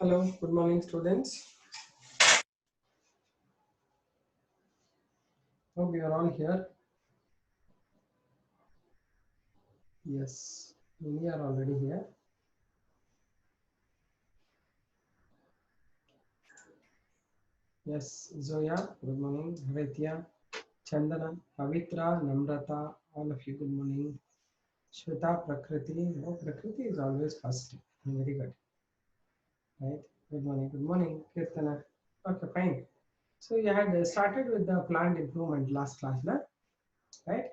Hello, good morning, students. Hope you are all here. Yes, many are already here. Yes, Zoya, good morning. Hritya, Chandana, Pavitra, Namrata, all of you, good morning. Shweta, Prakriti. Oh, Prakriti is always first. Very good. Right? Good morning, good morning. Kirtana. Okay, fine. So you had started with the plant improvement last class, na? Right?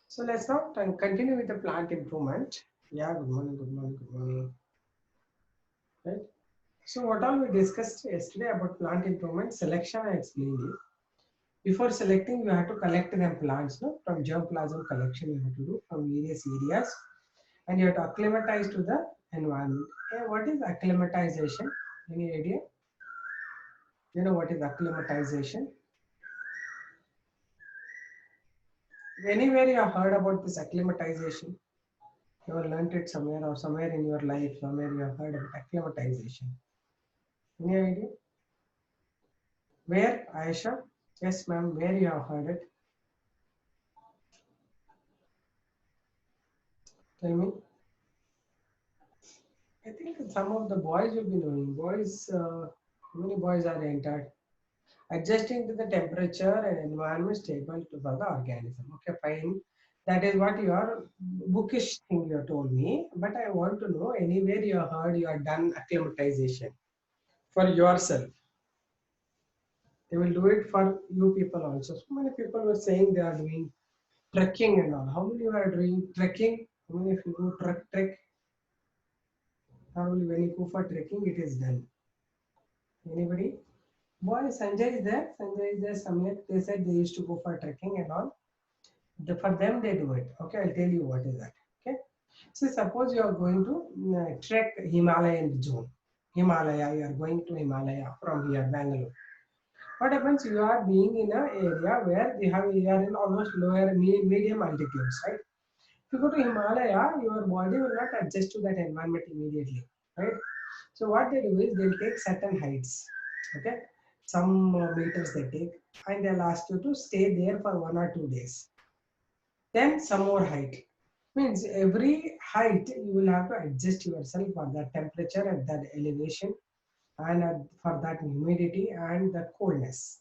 So let's now continue with the plant improvement. Yeah, good morning, good morning, good morning. Right? So what all we discussed yesterday about plant improvement selection, I explained you. Before selecting, you have to collect them plants, no? From germplasm collection you have to do from various areas, and you have to acclimatize to the environment. Okay, what is acclimatization? Any idea? You know what is acclimatization? Anywhere you have heard about this acclimatization? You have learnt it somewhere or somewhere in your life, somewhere you have heard about acclimatization. Any idea? Where, Aisha? Yes, ma'am. Where you have heard it? Tell me. I think some of the boys will be knowing. Boys, how many boys are entered? Adjusting to the temperature and environment stable to for the organism. Okay, fine. That is what your bookish thing you told me. But I want to know anywhere you heard you are done acclimatization for yourself. They will do it for you people also. So many people were saying they are doing trekking and all. How many are doing trekking? How many if you go trek? Normally when you go for trekking, it is done. Anybody? Boy, Sanjay is there. Sanjay is there. Samyak, they said they used to go for trekking and all. For them, they do it. Okay, I'll tell you what is that. Okay. So suppose you are going to trek Himalayan zone. Himalaya, you are going to Himalaya from here, Bangalore. What happens? You are being in an area where you are in almost lower, medium altitudes, right? If you go to Himalaya, your body will not adjust to that environment immediately, right? So what they do is they'll take certain heights, okay, some meters they take, and they'll ask you to stay there for 1 or 2 days. Then some more height. Means every height you will have to adjust yourself for that temperature at that elevation and for that humidity and the coldness,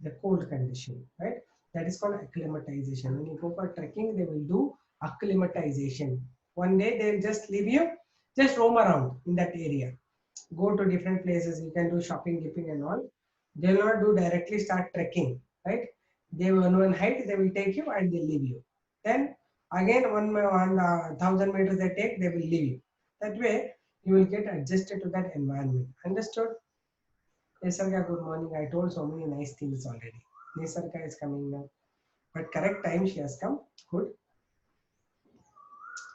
the cold condition, right? That is called acclimatization. When you go for trekking, they will do acclimatization. One day they'll just leave you, just roam around in that area, go to different places. You can do shopping, dipping, and all. They'll not do directly start trekking, right? They will one height they will take you and they leave you. Then again 1,000 meters they take, they will leave you. That way you will get adjusted to that environment. Understood? Nisarga, good morning. I told so many nice things already. Nisarga is coming now. But correct time she has come. Good.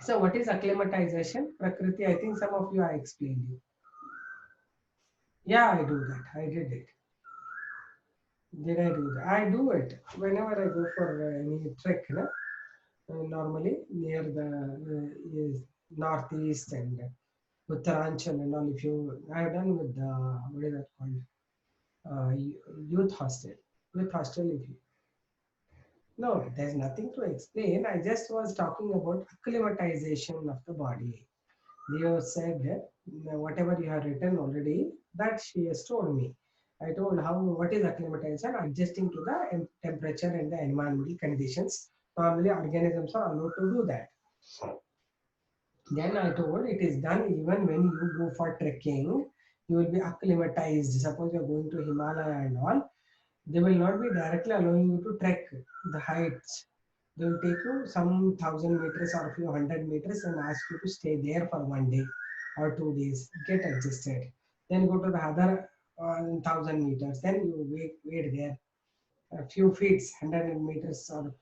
So what is acclimatization? Prakriti, I think some of you I explained you. Yeah, I do that. I did it. Did I do that? I do it whenever I go for any trek. No? Normally near the northeast and Uttaranchal and all. If you, I have done with the what is that called? Youth hostel. Youth hostel. If you, no, there's nothing to explain. I just was talking about acclimatization of the body. You said that whatever you have written already, that she has told me. I told how what is acclimatization, adjusting to the temperature and the environmental conditions. Normally, organisms are allowed to do that. Then I told it is done even when you go for trekking, you will be acclimatized. Suppose you are going to Himalaya and all, they will not be directly allowing you to trek the heights. They will take you some 1,000 meters or a few 100 meters and ask you to stay there for 1 day or 2 days. Get adjusted. Then go to the other 1,000 meters. Then you wait there a few feet, 100 meters or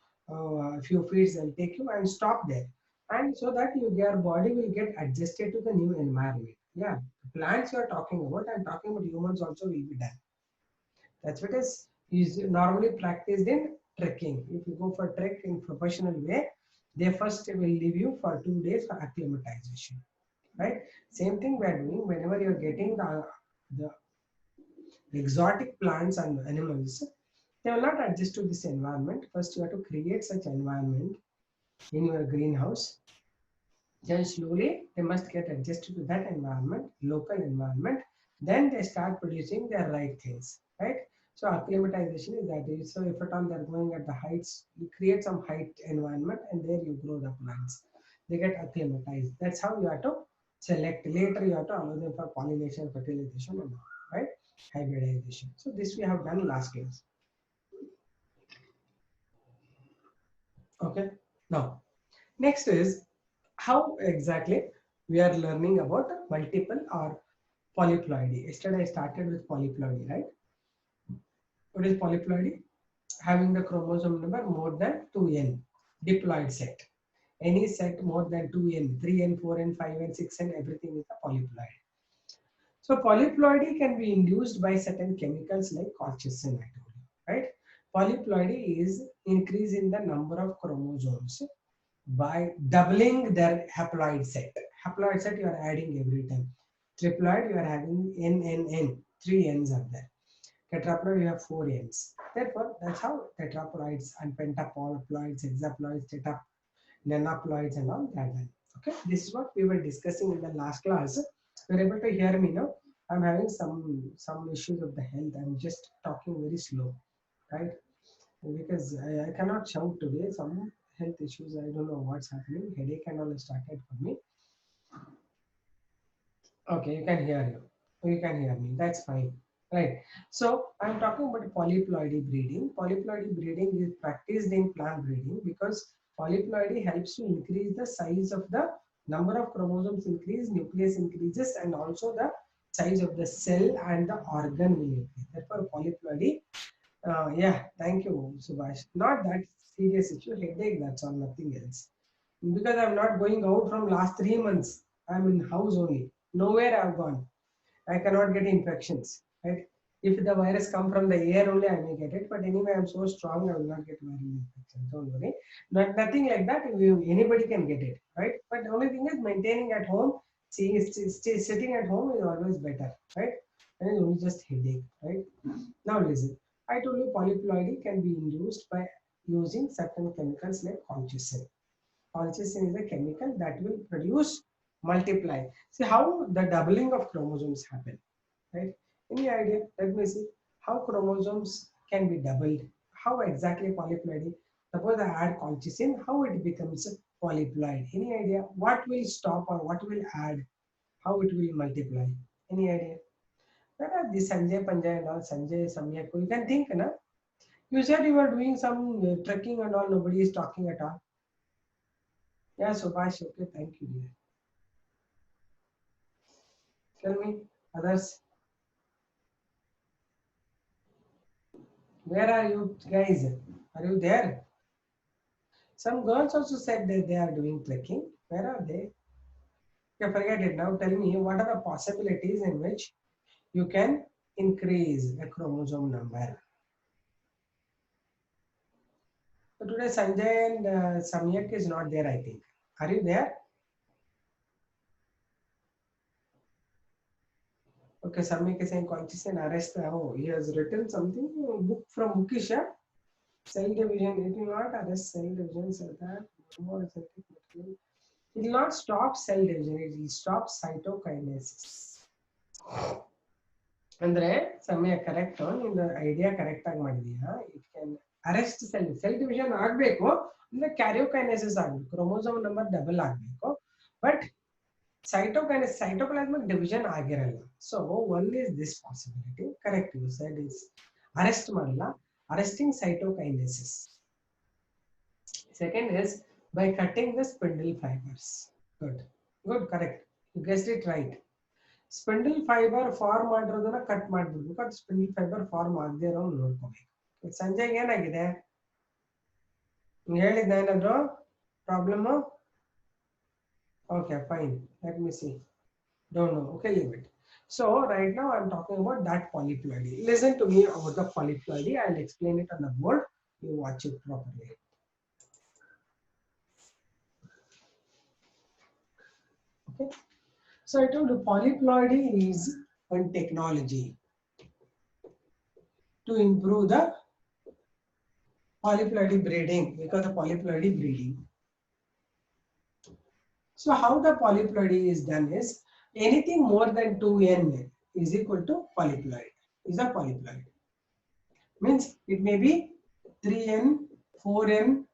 a few feet. They'll take you and stop there. And so that your body will get adjusted to the new environment. Yeah, plants you are talking about. I'm talking about humans also will be done. That's what is normally practiced in trekking. If you go for trek in professional way, they first will leave you for 2 days for acclimatization. Right? Same thing we are doing whenever you're getting the the exotic plants and animals, they will not adjust to this environment. First, you have to create such environment in your greenhouse. Then slowly they must get adjusted to that environment, local environment. Then they start producing the right things, right? So acclimatization is that. So if at all they're going at the heights, you create some height environment and there you grow the plants. They get acclimatized. That's how you have to select. Later you have to allow them for pollination, fertilization, and all, right? Hybridization. So this we have done last class. Okay. Now, next is how exactly we are learning about multiple or polyploidy. Yesterday I started with polyploidy, right? What is polyploidy? Having the chromosome number more than 2n, diploid set. Any set more than 2n, 3n, 4n, 5n, 6n, everything is a polyploid. So polyploidy can be induced by certain chemicals like colchicine, I told you, right? Polyploidy is increase in the number of chromosomes by doubling their haploid set. Haploid set you are adding every time. Triploid you are having n, 3 n's are there. Tetraploid you have 4 n's. Therefore, that's how tetraploids and pentaploids, hexaploids, nanoploids and all that. Okay, this is what we were discussing in the last class. You're able to hear me now. I'm having some issues of the health. I'm just talking very slow, right? Because I cannot shout today. Some health issues. I don't know what's happening. Headache and all started for me. Okay, you can hear you. You can hear me. That's fine. Right. So I'm talking about polyploidy breeding. Polyploidy breeding is practiced in plant breeding because polyploidy helps to increase the size of the number of chromosomes increase, nucleus increases, and also the size of the cell and the organ will increase. Therefore, polyploidy. Yeah, thank you, Subhash. Not that serious issue, headache. That's all, nothing else. Because I'm not going out from last 3 months. I'm in house only. Nowhere I've gone. I cannot get infections, right? If the virus come from the air only, I may get it. But anyway, I'm so strong, I will not get viral infection. Don't worry. Nothing like that. Anybody can get it, right? But the only thing is maintaining at home. Sitting at home is always better, right? And it's only just headache, right? Now listen. I told you polyploidy can be induced by using certain chemicals like colchicine. Colchicine is a chemical that will produce multiply. See how the doubling of chromosomes happen, right? Any idea? Let me see how chromosomes can be doubled. How exactly polyploidy? Suppose I add colchicine, how it becomes polyploid? Any idea? What will stop or what will add? How it will multiply? Any idea? Where are the Sanjay Panjay and all Sanjay Samyak? You can think, na? You said you were doing some trekking and all. Nobody is talking at all. Yeah, Subhash. Okay, thank you, dear. Tell me, others, where are you guys? Are you there? Some girls also said that they are doing trekking. Where are they? Okay, forget it. Now tell me, what are the possibilities in which you can increase the chromosome number? So today Sanjay and Samyak is not there, I think. Are you there? Okay, Samyak is saying conscious and arrest. Oh, he has written something, book from Mukisha. Cell division, it will not arrest cell division, so that more synthetic material. It will not stop cell division, it will stop cytokinesis. ಅಂದ್ರೆ ಸಮಯ correct ನಿಂದು idea correct ಆಗಿ ಮಾಡಿದೀಯಾ it can arrest cell division ಆಗಬೇಕು ಅಂದ್ರೆ karyokinesis ಆಗಬೇಕು chromosome number double ಆಗಬೇಕು but cytoplasmic division ಆಗಿರಲ್ಲ so one is this possibility correct you said is arrest ಮಾಡಲ್ಲ arresting cytokinesis second is by cutting the spindle fibers. Good, correct. You guessed it right. Spindle fiber form ಮಾಡಿರೋದನ್ನ cut ಮಾಡ್ಬಿಡ್ಬೇಕು ಅದು spindle fibre form ಆಗದೆ ಇರೋ ನೋಡ್ಕೋಬೇಕು ಸಂಜೆಗೆ ಏನಾಗಿದೆ ಹೇಳಿದ್ನ ಏನಾದ್ರು problem okay fine let me see don't know okay leave it so right now I'm talking about that polyploidy listen to me about the polyploidy I'll explain it on the board you watch it properly okay so I told you polyploidy is one technology to improve the polyploidy breeding, because of polyploidy breeding. So how the polyploidy is done is anything more than 2n is equal to polyploid, is a polyploid. Means it may be 3n, 4n,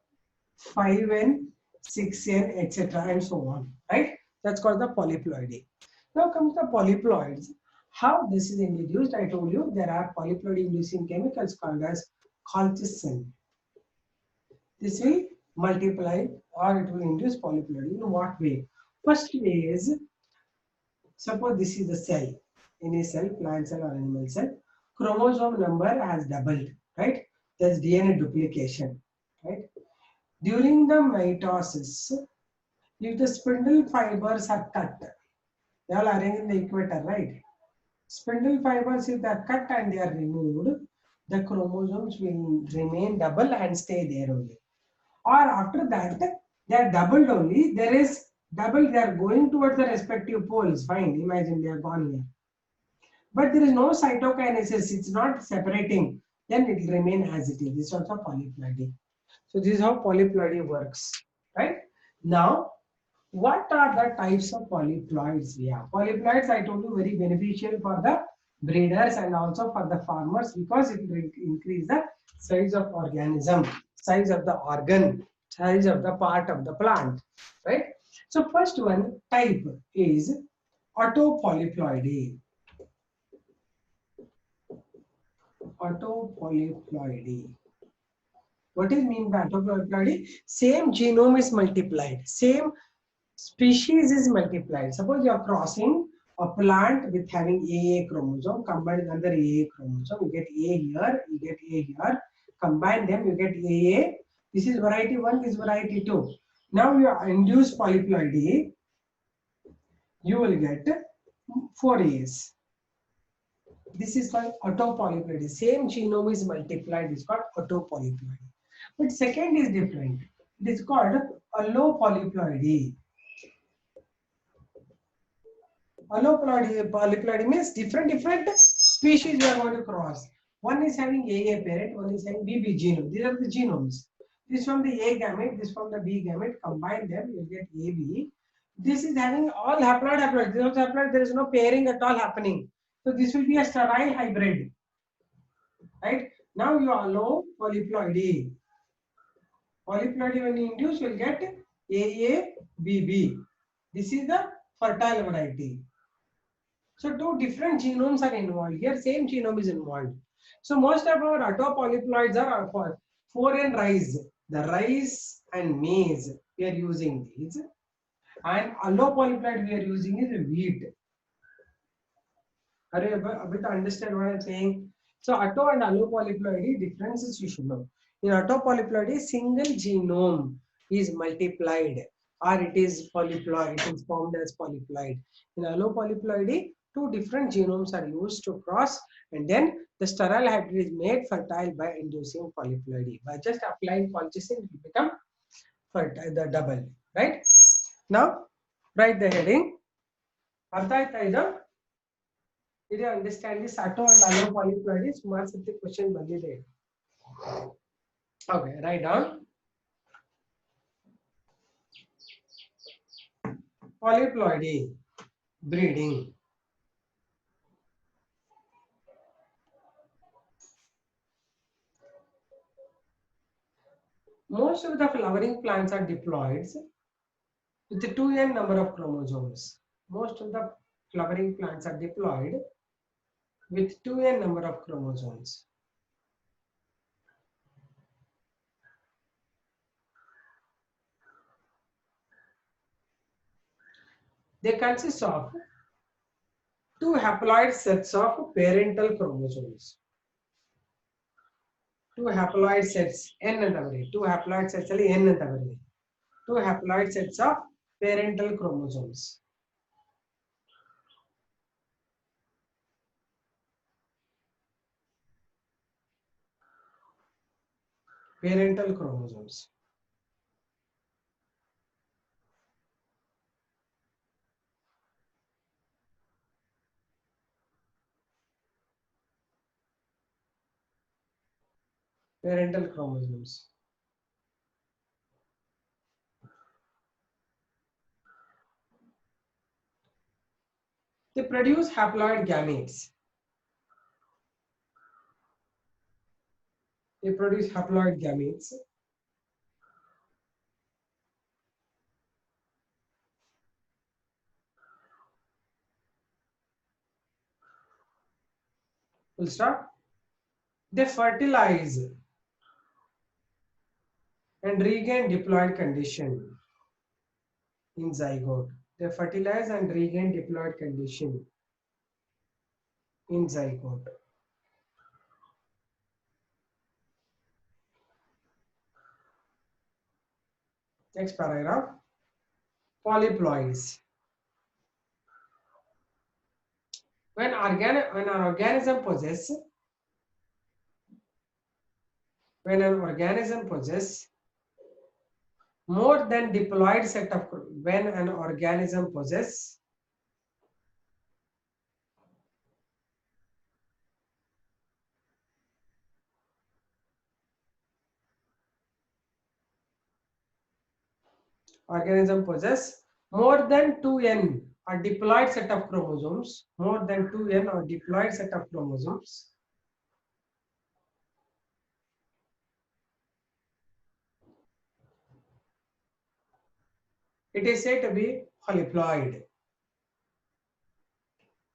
5n, 6n, etc. and so on, right? That's called the polyploidy. Now comes the polyploids. How this is introduced, I told you there are polyploid inducing chemicals called as colchicine. This will multiply or it will induce polyploidy. In what way? First way is, suppose this is the cell, any cell, plant cell or animal cell, chromosome number has doubled, right? That's DNA duplication, right? During the mitosis, if the spindle fibers are cut, they all arranged in the equator, right? Spindle fibers, if they are cut and they are removed, the chromosomes will remain double and stay there only. Or after that, they are doubled only. There is double, they are going towards the respective poles. Fine, imagine they are gone here. But there is no cytokinesis, it's not separating. Then it will remain as it is. This is also polyploidy. So this is how polyploidy works, right? Now, what are the types of polyploids we have? Polyploids, I told you, very beneficial for the breeders and also for the farmers because it will increase the size of organism, size of the organ, size of the part of the plant, right? So first one type is autopolyploidy. Autopolyploidy. What is mean by autopolyploidy? Same genome is multiplied. Same species is multiplied. Suppose you are crossing a plant with having AA chromosome, combined with another AA chromosome, you get A here, you get A here, combine them, you get AA. This is variety 1, this is variety 2. Now you induce polyploidy, you will get 4 A's. This is called autopolyploidy. Same genome is multiplied, it's called autopolyploidy. But second is different. It is called allopolyploidy. Allopolyploidy means different species we are going to cross. One is having AA parent, one is having BB genome. These are the genomes. This from the A gamete, this from the B gamete. Combine them, you get AB. This is having all haploid. This is haploid. There is no pairing at all happening. So this will be a sterile hybrid. Right? Now you allow polyploidy. Polyploidy when you induce, you will get AABB. This is the fertile variety. So two different genomes are involved. Here same genome is involved. So most of our autopolyploids are for 4N rice. The rice and maize we are using these. And allopolyploid we are using is wheat. Are you able to understand what I am saying? So auto and allopolyploidy differences you should know. In autopolyploidy, single genome is multiplied or it is polyploid, it is formed as polyploid. In allopolyploidy, two different genomes are used to cross and then the sterile hybrid is made fertile by inducing polyploidy. By just applying colchicine, it will become fertile, the double, right? Now, write the heading. Did you understand this? Auto and allopolyploidy ಸುಮಾರು ಸತಿ question ಬಂದಿದೆ. Okay, write down. Polyploidy breeding. Most of the flowering plants are diploids with the 2n number of chromosomes. Most of the flowering plants are diploid with 2n number of chromosomes. They consist of two haploid sets of parental chromosomes. Two haploid sets, n and two haploid sets n and two haploid sets of parental chromosomes. Parental chromosomes. parental chromosomes. They produce haploid gametes. They produce haploid gametes. Full stop. They fertilize and regain diploid condition in zygote. They fertilize and regain diploid condition in zygote. Next paragraph. Polyploids. When an organism possesses more than diploid set of when an organism possesses more than 2n or diploid set of chromosomes, more than 2n or diploid set of chromosomes, it is said to be polyploid.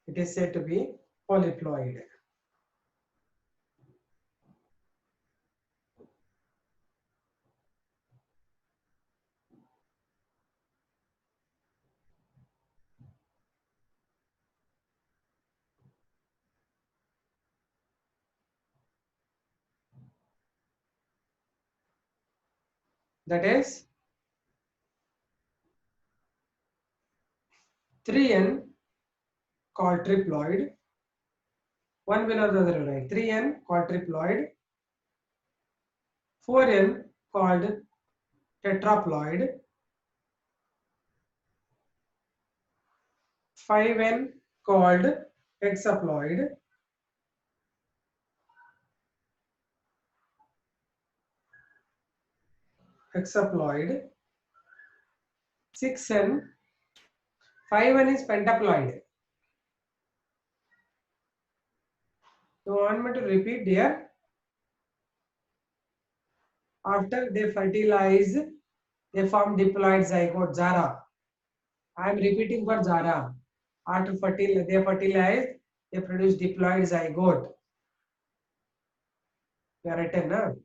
It is said to be polyploid. That is 3n called triploid, one below the other, right? 3n called triploid, 4n called tetraploid, 5n called hexaploid, 6n, 5n is pentaploid. You want me to repeat here? After they fertilize, they form diploid zygote, Zara. I am repeating for Zara. After they fertilize, they produce diploid zygote. You are written, no?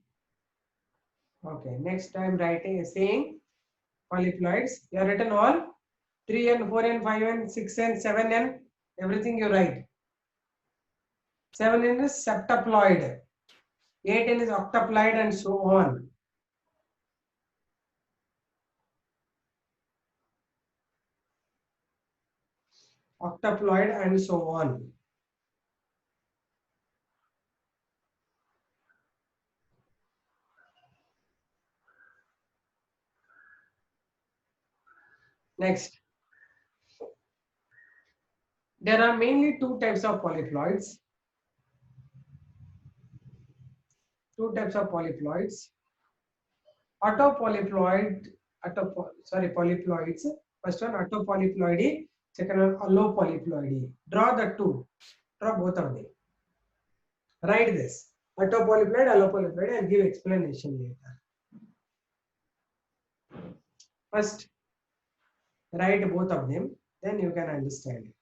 Okay, next time writing saying polyploids. You are written all 3n, 4n, 5n, 6n, 7n, everything you write. 7n is septaploid, 8n is octaploid, and so on. Octaploid and so on. Next, there are mainly two types of polyploids. Autopolyploid, polyploids. First one autopolyploidy, second one allopolyploidy. Draw the two. Draw both of them. Write this. Autopolyploid, allopolyploid. I'll give explanation later. First, write both of them, then you can understand it.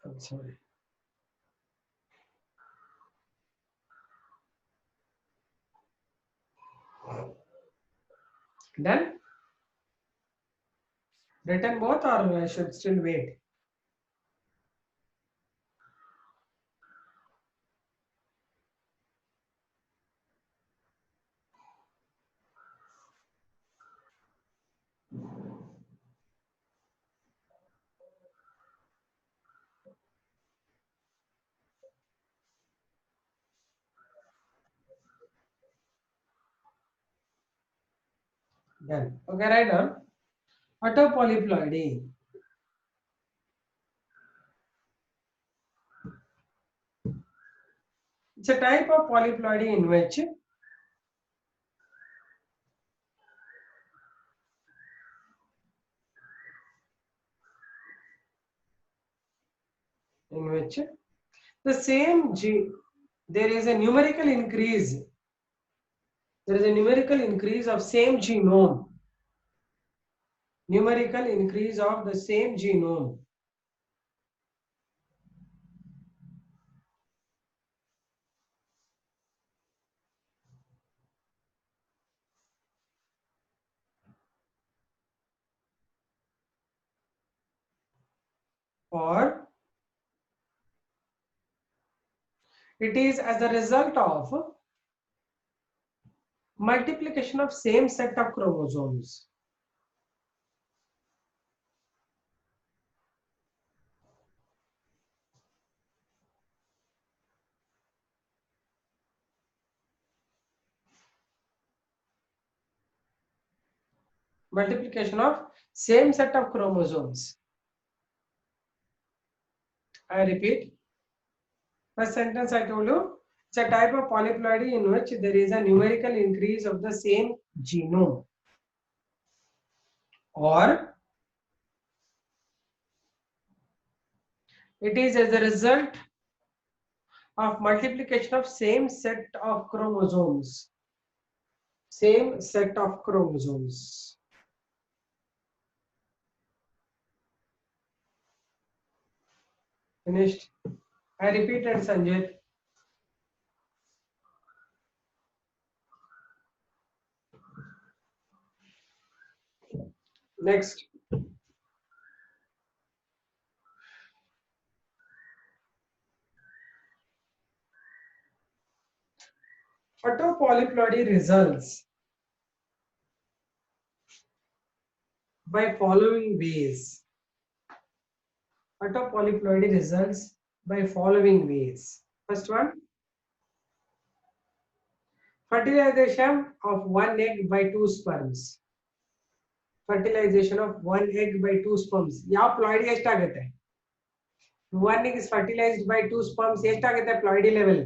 I'm sorry. Done? Written both, or I should still wait? Done. Okay, right now. Autopolyploidy. It's a type of polyploidy in which the same gene, there is a numerical increase. There is a numerical increase of same genome. Numerical increase of the same genome. Or it is as a result of multiplication of same set of chromosomes. Multiplication of same set of chromosomes. I repeat. First sentence I told you, it's a type of polyploidy in which there is a numerical increase of the same genome. Or it is as a result of multiplication of same set of chromosomes. Same set of chromosomes. Finished. I repeated, Sanjay. Next. Autopolyploidy results by following ways. Autopolyploidy results by following ways. First one, fertilization of one egg by two sperms. Fertilization of one egg by two sperms. ಯಾವ ploidy ಎಷ್ಟಾಗುತ್ತೆ? One egg is fertilized by two sperms. ಎಷ್ಟಾಗುತ್ತೆ ploidy level?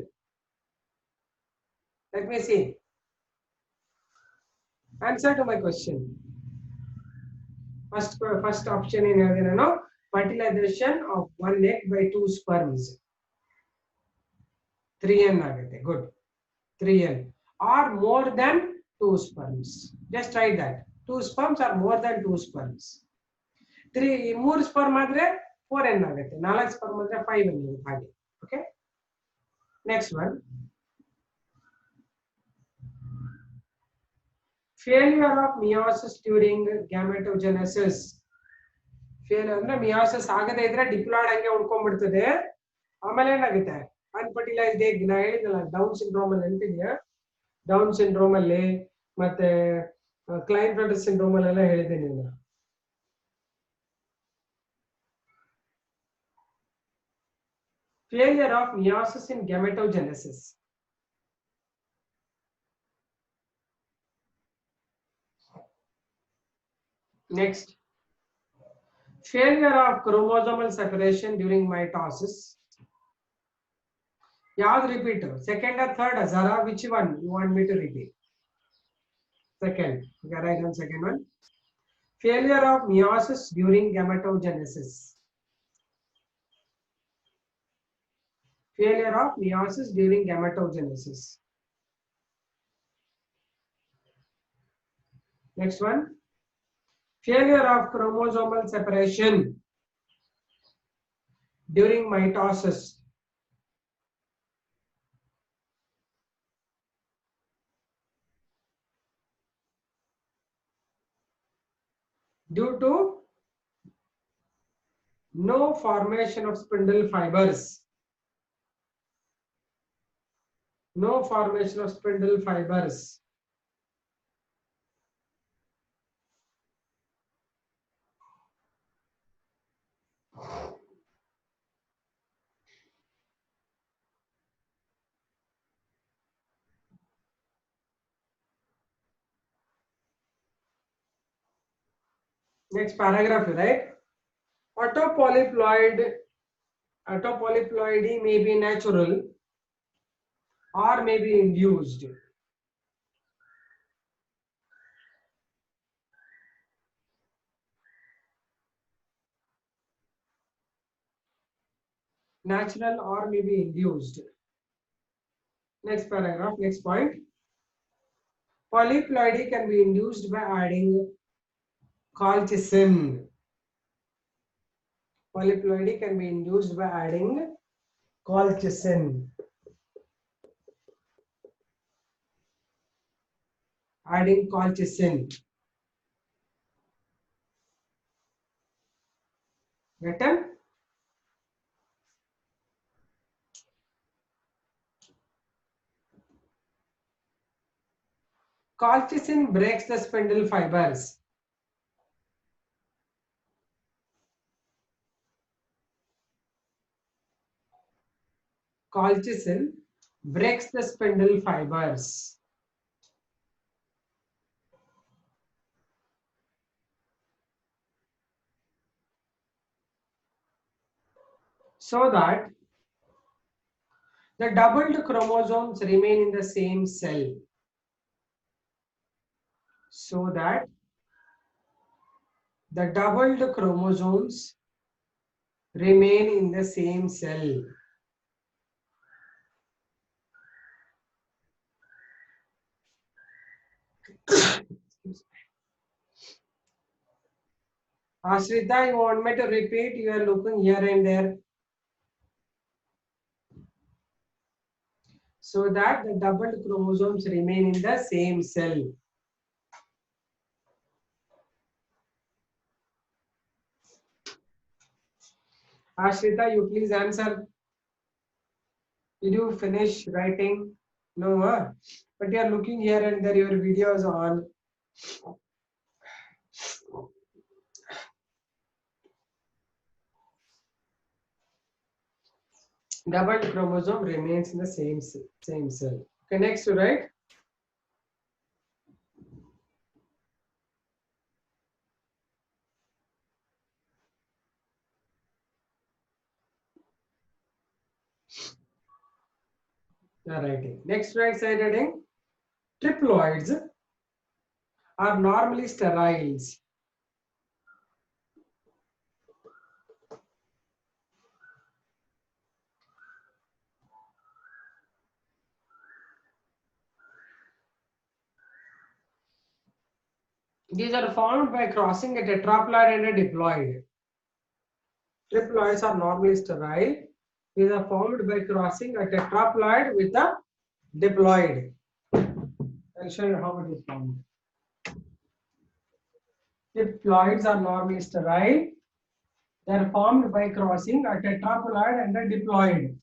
Let me see. Answer to my question. First option in ಹೇಳಿದೆ fertilization of one egg by two sperms. 3n ಆಗುತ್ತೆ. Good. 3n or more than two sperms. Just try that. Two sperms are more than two sperms. 3 sperm ಆದ್ರೆ 4n ಆಗುತ್ತೆ. 4 sperm ಆದ್ರೆ 5n ಆಗುತ್ತೆ ಹಾಗೆ. Okay. Next one. Failure of meiosis during gametogenesis. Failure ಅಂದ್ರೆ meiosis ಆಗದೇ ಇದ್ರೆ diploid ಹಂಗೆ ಉಳ್ಕೊಂಡ್ಬಿಡ್ತದೆ. ಆಮೇಲೆ ಏನಾಗುತ್ತೆ? ಅನ್ಫರ್ಟಿಲೈಸ್ಡ್ ಎಗ್ ನಾ ಹೇಳಿದ್ನಲ್ಲ ಡೌನ್ ಸಿಂಡ್ರೋಮ್ ಅಲ್ಲಿ ನೆನಪಿದೆಯಾ? ಡೌನ್ ಸಿಂಡ್ರೋಮ್ ಅಲ್ಲಿ ಮತ್ತೆ ಕ್ಲೈನ್ಫೆಲ್ಟರ್ ಸಿಂಡ್ರೋಮ್ ಅಲ್ಲೆಲ್ಲ ಹೇಳಿದ್ದೀನಿ ನಾನು. Failure of meiosis in gametogenesis. Next, failure of chromosomal separation during mitosis. Yaad repeat. Second or third, Zara, which one you want me to repeat? Second. Okay, right on second one. Failure of meiosis during gametogenesis. Failure of meiosis during gametogenesis. Next one. Failure of chromosomal separation during mitosis. Due to no formation of spindle fibers. No formation of spindle fibers. Next paragraph, right? Autopolyploidy may be natural or may be induced. Natural or may be induced. Next paragraph, next point. Polyploidy can be induced by adding colchicine. Polyploidy can be induced by adding colchicine. Adding colchicine. Written? Colchicine breaks the spindle fibers. Colchicine breaks the spindle fibers. So that the doubled chromosomes remain in the same cell. So that the doubled chromosomes remain in the same cell. Ashrita, you want me to repeat? You are looking here and there. So that the doubled chromosomes remain in the same cell. Ashrita, you please answer. Did you finish writing? No, huh? But you are looking here and there, your video is on. Double chromosome remains in the same cell. Okay, next to write. Writing. Next right side heading. Triploids are normally steriles. These are formed by crossing a tetraploid and a diploid. Triploids are normally sterile. These are formed by crossing a tetraploid with a diploid. I'll show you how it is formed. Diploids are normally sterile. They are formed by crossing a tetraploid and a diploid.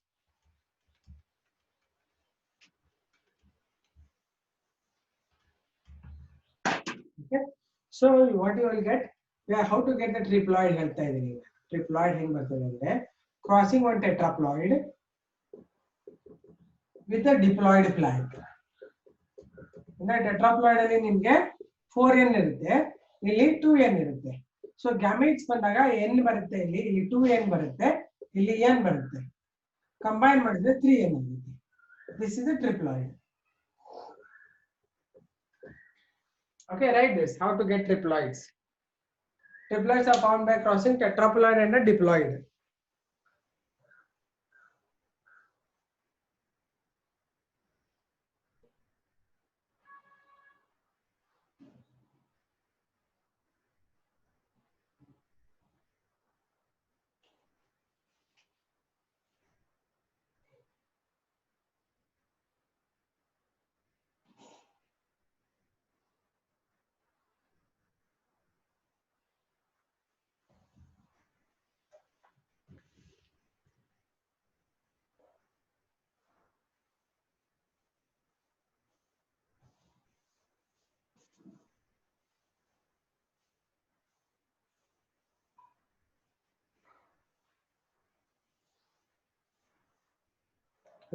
Okay. So what you will get? Yeah, how to get the triploid ಹೇಳ್ತಾ ಇದೀನಿ. Triploid ಹೆಂಗ್ ಬರ್ತದೆ ಅಂದ್ರೆ crossing one tetraploid with a diploid plant. ಅಂದ್ರೆ tetraploid ಅಲ್ಲಿ ನಿಮಗೆ 4n ಇರುತ್ತೆ, ಇಲ್ಲಿ 2n ಇರುತ್ತೆ. ಸೊ ಗ್ಯಾಮೆಟ್ಸ್ ಬಂದಾಗ n ಬರುತ್ತೆ, ಇಲ್ಲಿ 2n ಬರುತ್ತೆ, ಇಲ್ಲಿ n ಬರುತ್ತೆ. ಕಂಬೈನ್ ಮಾಡಿದ್ರೆ 3n ಆಗುತ್ತೆ. This is a triploid. Okay, write this. How to get triploids? Triploids are formed by crossing tetraploid and a diploid.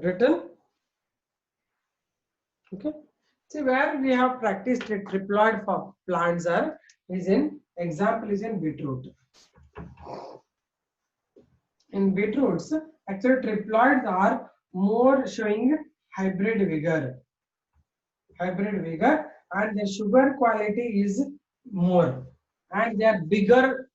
Written. Okay. See where we have practiced triploid for plants is in Example is in beetroot. In beetroots, actually triploids are more showing hybrid vigor. Hybrid vigor, and the sugar quality is more, and they are bigger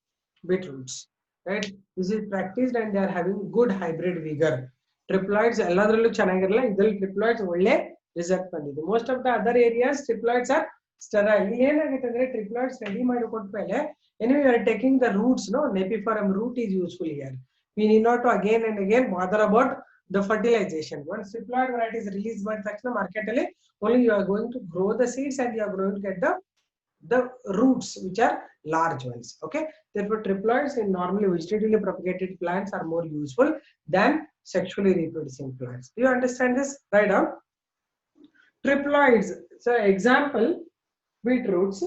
beetroots, right? This is practiced and they are having good hybrid vigor. Triploids ಎಲ್ಲದರಲ್ಲೂ ಚೆನ್ನಾಗಿರಲ್ಲ, ಇದರಲ್ಲಿ triploids ಒಳ್ಳೆ result ಬಂದಿದೆ. Most of the other areas triploids are sterile. ಏನಾಗುತ್ತೆ ಅಂದ್ರೆ triploids ready ಮಾಡಿ ಕೊಟ್ಮೇಲೆ anyway you are taking the roots, no nepiform root is useful here. We need not to again and again bother about the fertilization. Once triploid variety is released by the market, only you are going to grow the seeds and you are going to get the roots which are large ones. Okay, therefore triploids in normally vegetatively propagated plants are more useful than sexually reproducing plants. Do you understand this? Write down triploids. So example, beetroots.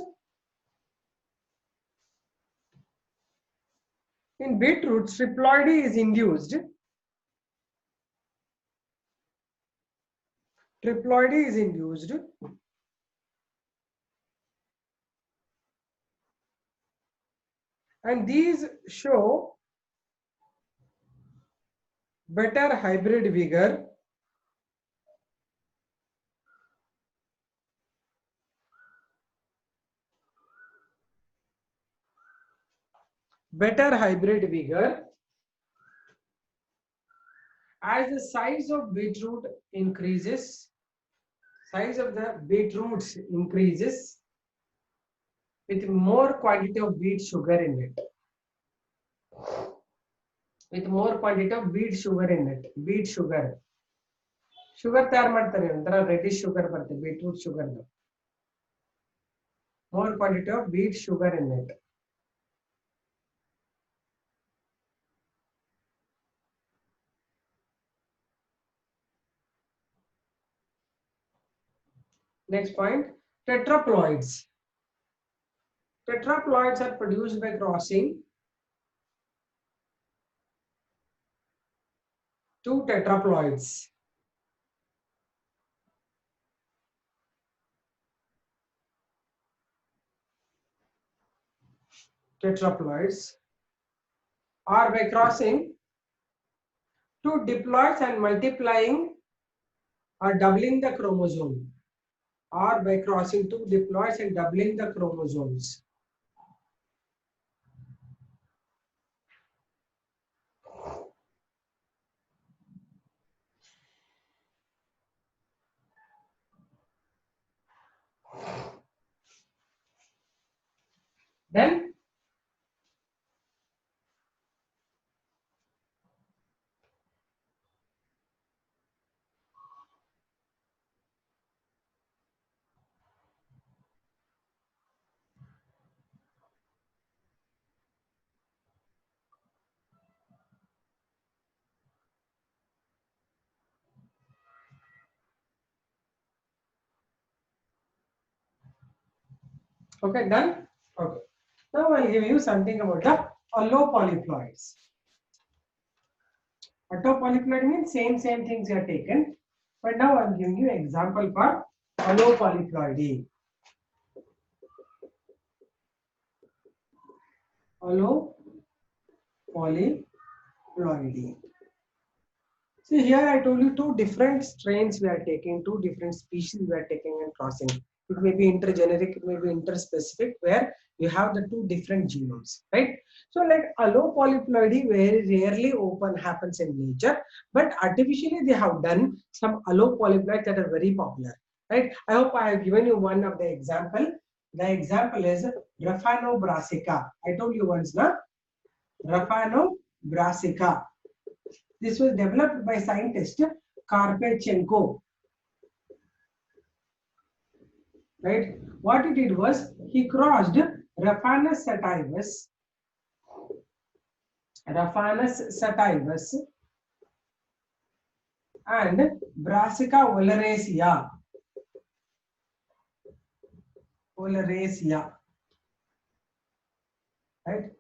In beetroots, triploidy is induced. Triploidy is induced and these show better hybrid vigor, better hybrid vigor as the size of beetroot increases. Size of the beetroots increases with more quantity of beet sugar in it. With more quantity of beet sugar in it. Beet sugar. Sugar ತಯಾರು ಮಾಡ್ತಾರೆ ಒಂಥರ reddish sugar ಬರುತ್ತೆ beetroot sugar. More quantity of beet sugar in it. Next point, tetraploids. Tetraploids are produced by crossing two tetraploids. Tetraploids are by crossing two diploids and multiplying or doubling the chromosome, or by crossing two diploids and doubling the chromosomes. Then okay, done. Okay, now I'll give you something about the allopolyploids. Allopolyploid means same things are taken, but now I'm giving you example for allopolyploidy. Allopolyploidy. See here I told you two different strains we are taking, two different species we are taking and crossing. It may be intergeneric, it may be interspecific, where you have the two different genomes, right? So like allopolyploidy very rarely open happens in nature, but artificially they have done some allopolyploids that are very popular, right? I hope I have given you one of the example. The example is Raphanobrassica. I told you once, na? Raphanobrassica. This was developed by scientist Karpechenko. Right? What he did was he crossed Raphanus sativus and Brassica oleracea. Right?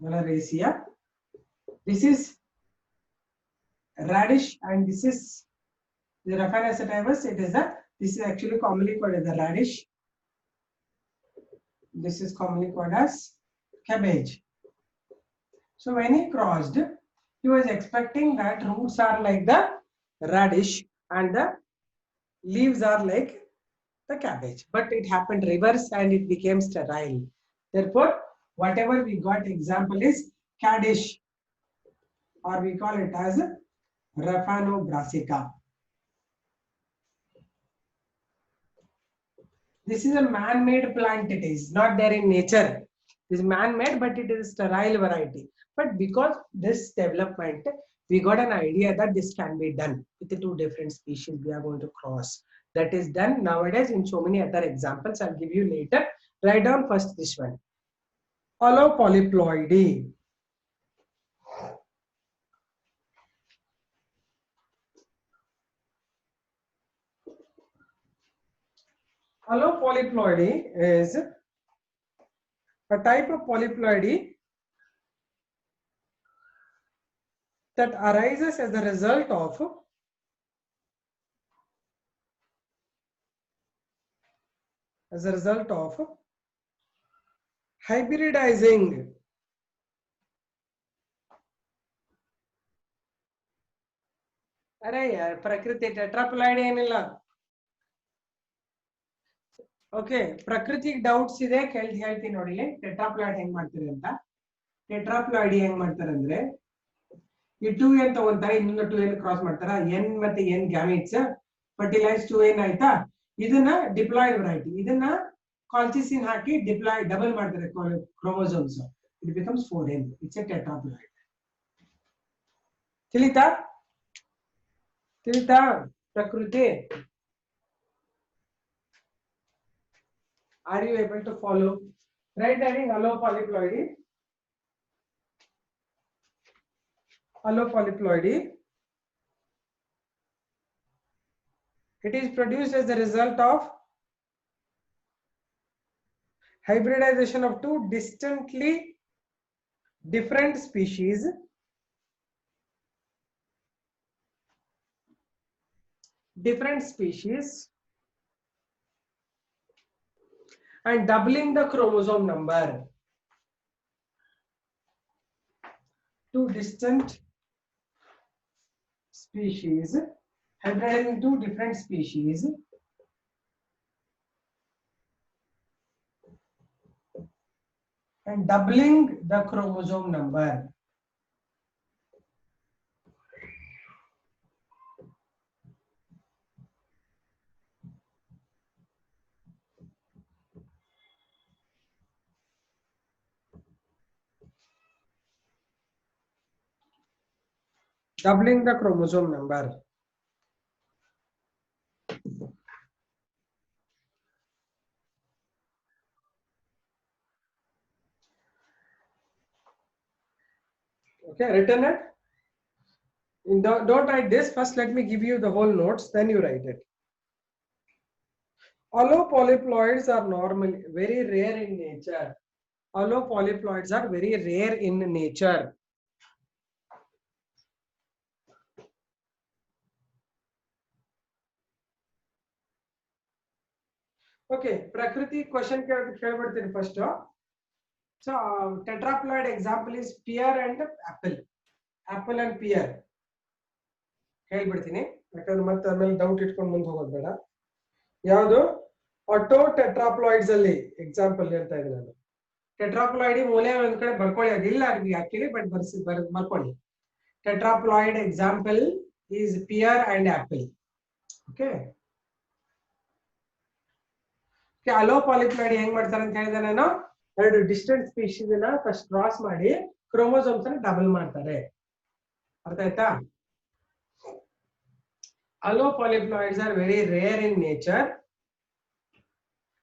Oleracea. This is radish and this is the Raphanus sativus. This is actually commonly called as the radish. This is commonly called as cabbage. So when he crossed, he was expecting that roots are like the radish and the leaves are like the cabbage. But it happened reverse and it became sterile. Therefore, whatever we got example is Kaddish, or we call it as Raphanobrassica. This is a man-made plant. It is not there in nature. It is man-made, but it is a sterile variety. But because this development, we got an idea that this can be done with the two different species we are going to cross. That is done nowadays in so many other examples. I'll give you later. Write down first this one. Allopolyploidy. Allopolyploidy is a type of polyploidy that arises as a result of hybridizing अरे यार प्रकृति tetraploid ಏನಿಲ್ಲ okay ಪ್ರಕೃತಿ doubts ಇದೆ ಹೇಳ್ತೀನಿ ನೋಡಿ tetraploid ಹೆಂಗ್ ಮಾಡ್ತಾರೆ ಅಂತ ಟೆಟ್ರಾಪ್ಲಾಯ್ಡ್ ಹೆಂಗ್ ಮಾಡ್ತಾರೆ ಅಂದ್ರೆ ಈ 2n ತಗೊಂತಾರೆ ಇನ್ನೊಂದು 2n ಕ್ರಾಸ್ ಮಾಡ್ತಾರ n ಮತ್ತೆ n ಗ್ಯಾಮೆಟ್ಸ್ ಫರ್ಟಿಲೈಸ್ 2n ಆಯ್ತಾ ಇದನ್ನ ಡಿಪ್ಲಾಯ್ಡ್ ವೆರೈಟಿ ಇದನ್ನ ಕಾಲ್ಚಿಸಿನ್ ಹಾಕಿ ಡಿಪ್ಲಾಯ್ ಡಬಲ್ ಮಾಡ್ತಾರೆ chromosomes it becomes 4n it's A tetraploid ತಿಳಿತಾ ಪ್ರಕೃತಿ are you able to follow right heading allopolyploidy it is produced as a result of hybridization of two distantly different species and doubling the chromosome number. Two distant species hybridizing two different species and doubling the chromosome number. Doubling the chromosome number. Okay, written it. Don't write this first. Let me give you the whole notes, then you write it. Allopolyploids are normally very rare in nature. Allopolyploids are very rare in nature. Okay, Prakriti question ಕೇಳ್ಬಿಡ್ತೀನಿ first. So tetraploid example is pear and apple. Apple and pear. ಹೇಳ್ಬಿಡ್ತೀನಿ ಯಾಕಂದ್ರೆ ಮತ್ತೆ ಆಮೇಲೆ doubt ಇಟ್ಕೊಂಡು ಮುಂದೆ ಹೋಗೋದು ಬೇಡ. ಯಾವುದು auto ಟೆಟ್ರಾಪ್ಲಾಯ್ಡ್ಸ್ ಅಲ್ಲಿ ಎಕ್ಸಾಂಪಲ್ ಹೇಳ್ತಾ ಇದ್ದೀನಿ ನಾನು. ಟೆಟ್ರಾಪ್ಲಾಯ್ಡ್ ಮೂಲೆ ಒಂದ್ ಕಡೆ ಬರ್ಕೊಳ್ಳಿ, ಅದಿಲ್ಲ ಆಕ್ಚುಲಿ ಬಟ್ ಬರ್ಕೊಳ್ಳಿ. Tetraploid example is pear and apple. Okay, allopolyploid ಹೆಂಗ್ ಮಾಡ್ತಾರೆ ಅಂತ ಹೇಳಿದೆ ನಾನು. ಎರಡು ಡಿಸ್ಟೆಂಟ್ ಸ್ಪೀಶೀಸ್ ನ ಫಸ್ಟ್ ಕ್ರಾಸ್ ಮಾಡಿ ಕ್ರೋಮೋಸೋಮ್ಸ್ ಅನ್ನ ಡಬಲ್ ಮಾಡ್ತಾರೆ. ಅರ್ಥ ಆಯ್ತಾ? Allopolyploids are very rare in nature,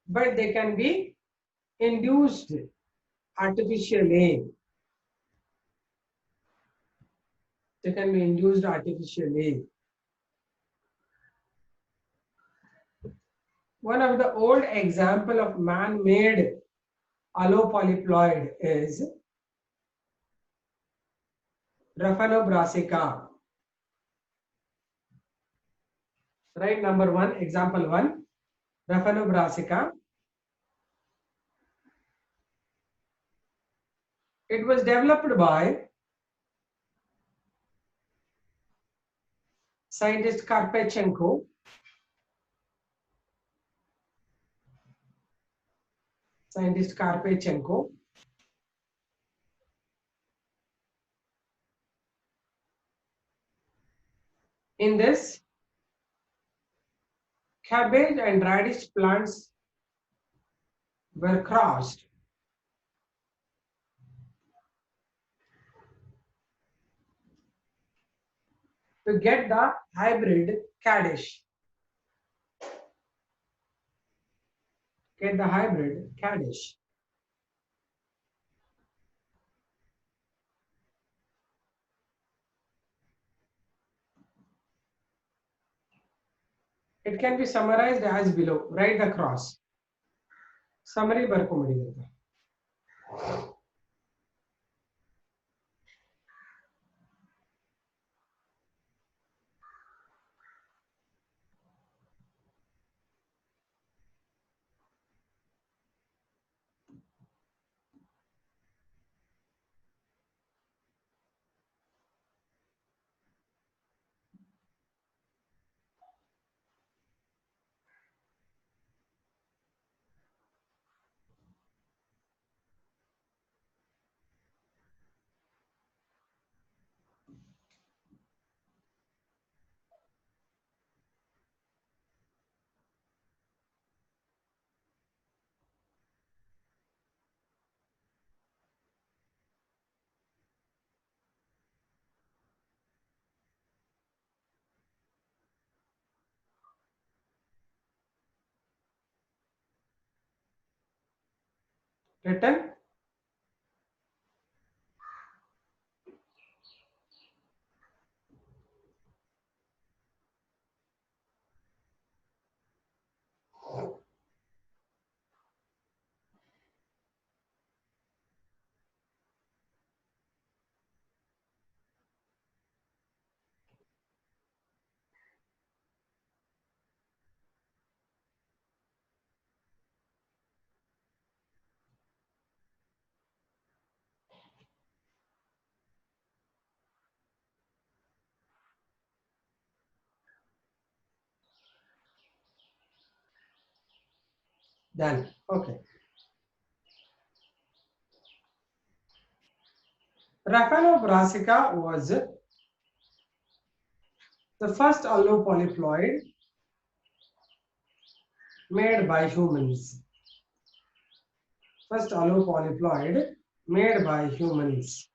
but they can be induced artificially. One of the old example of man-made allopolyploid is Raphanobrassica. Right, number one, example one, Raphanobrassica. It was developed by scientist Karpechenko. Scientist Karpechenko. In this, cabbage and radish plants were crossed to get the hybrid Kaddish. Get the hybrid Kaddish. It can be summarized as below. Write the cross. Summary ಬರ್ಕೊಂಬಿಡಿ. Written. Done. Okay. Raphanobrassica was the first allopolyploid made by humans. First allopolyploid made by humans.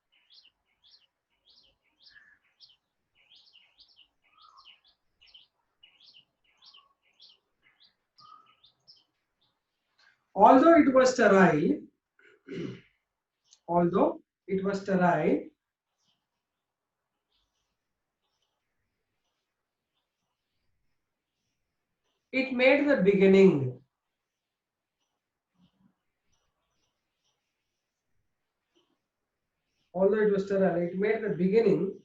Although it was sterile, it made the beginning. Although it was sterile, it made the beginning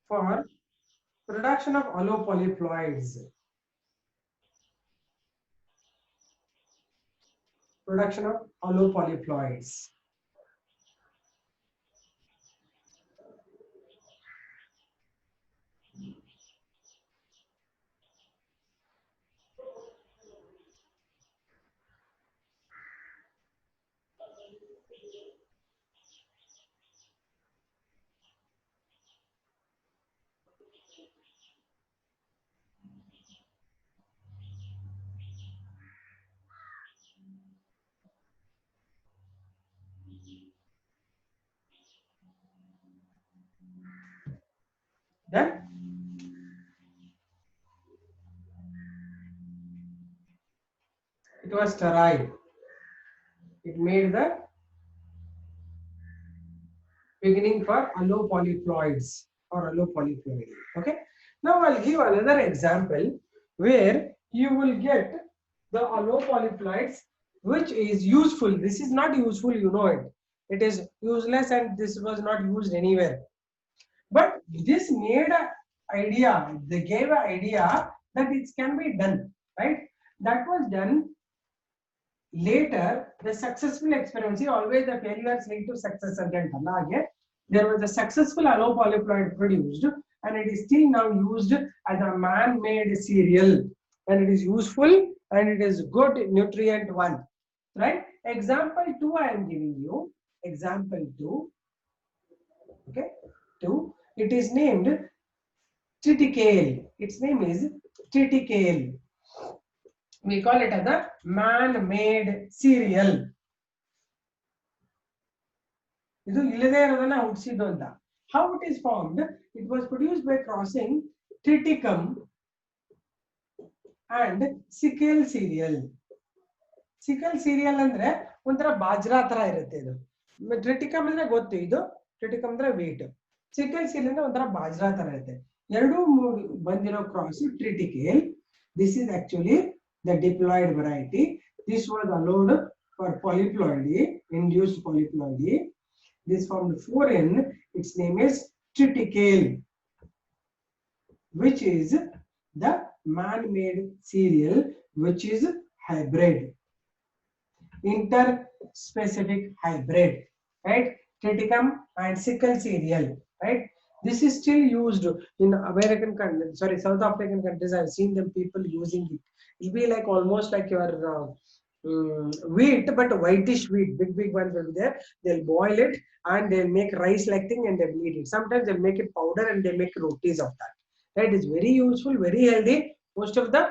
for production of allopolyploids. Production of allopolyploids. Then it was sterile. It made the beginning for allopolyploids or allopolyploid. Okay. Now I'll give another example where you will get the allopolyploids which is useful. This is not useful, you know it. It is useless and this was not used anywhere. But this made a idea, they gave an idea that it can be done, right? That was done later. The successful experiment, see, always the failures lead to success again. There was a successful allo polyploid produced and it is still now used as a man-made cereal, and it is useful and it is good nutrient one, right? Example 2 I am giving you. Example 2, okay, 2. It is named triticale. Its name is triticale. We call it as a man-made cereal. ಇದು ಇಲ್ಲದೆ ಇರೋದನ್ನ ಹುಟ್ಟಿಸಿದ್ದು ಅಂತ. How it is formed? It was produced by crossing triticum and sickle cereal. Sickle cereal ಅಂದ್ರೆ ಒಂಥರ ಬಾಜ್ರಾ ತರ ಇರುತ್ತೆ ಇದು. ಟ್ರಿಟಿಕಮ್ ಅಂದ್ರೆ ಗೊತ್ತು, ಇದು ಟ್ರಿಟಿಕಮ್ ಅಂದ್ರೆ ವೀಟ್. ಸಿಕಲ್ ಸೀಲ್ ಅಂದ್ರೆ ಒಂಥರ ಬಾಜ್ರಾ ತರ ಇರುತ್ತೆ. ಎರಡು ಬಂದಿರೋ cross ಟ್ರಿಟಿಕೇಲ್. This is actually the diploid variety. This was allowed for polyploidy, induced polyploidy. This formed 4N. Its name is triticale, which is the man-made cereal, which is hybrid, interspecific hybrid, right? Triticum and sickle cereal, right? This is still used in American countries, sorry, South African countries. I've seen them people using it. It'll be like almost like your wheat, but whitish wheat, big ones will be there. They'll boil it and they'll make rice like thing and they'll eat it. Sometimes they'll make it powder and they make rotis of that. Right? It's very useful, very healthy. Most of the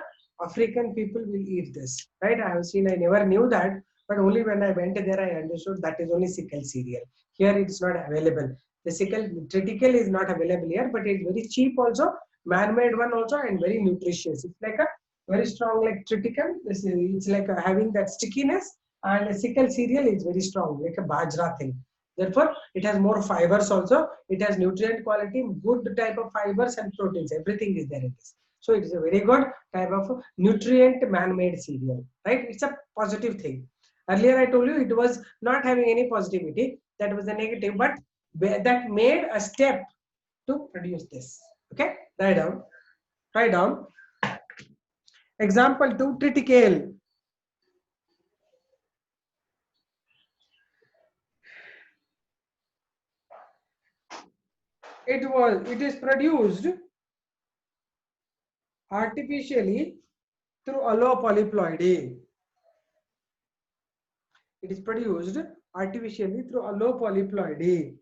African people will eat this, right? I have seen, I never knew that, but only when I went there I understood that is only sickle cereal. Here it's not available. The sickle triticale is not available here, but it's very cheap also, man-made one also, and very nutritious. It's like a very strong like triticum. It's like having that stickiness, and a sickle cereal is very strong, like a bajra thing. Therefore, it has more fibers also. It has nutrient quality, good type of fibers and proteins. Everything is there in this. So it is a very good type of nutrient man-made cereal, right? It's a positive thing. Earlier I told you it was not having any positivity. That was a negative, but that made a step to produce this. Okay, write down. Write down. Example 2, triticale. It is produced artificially through allo polyploidy. It is produced artificially through allo polyploidy.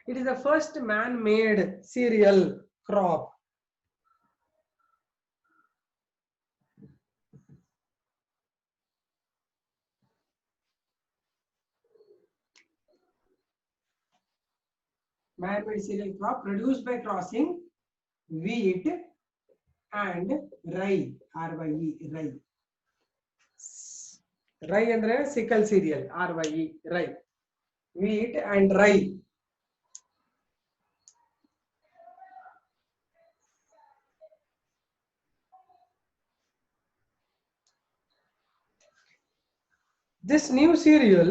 It is the first man-made cereal crop. Man-made cereal crop produced by crossing wheat and rye. R-Y-E, rye. Rye andre sickle cereal. R-Y-E, rye. Wheat and rye. This new cereal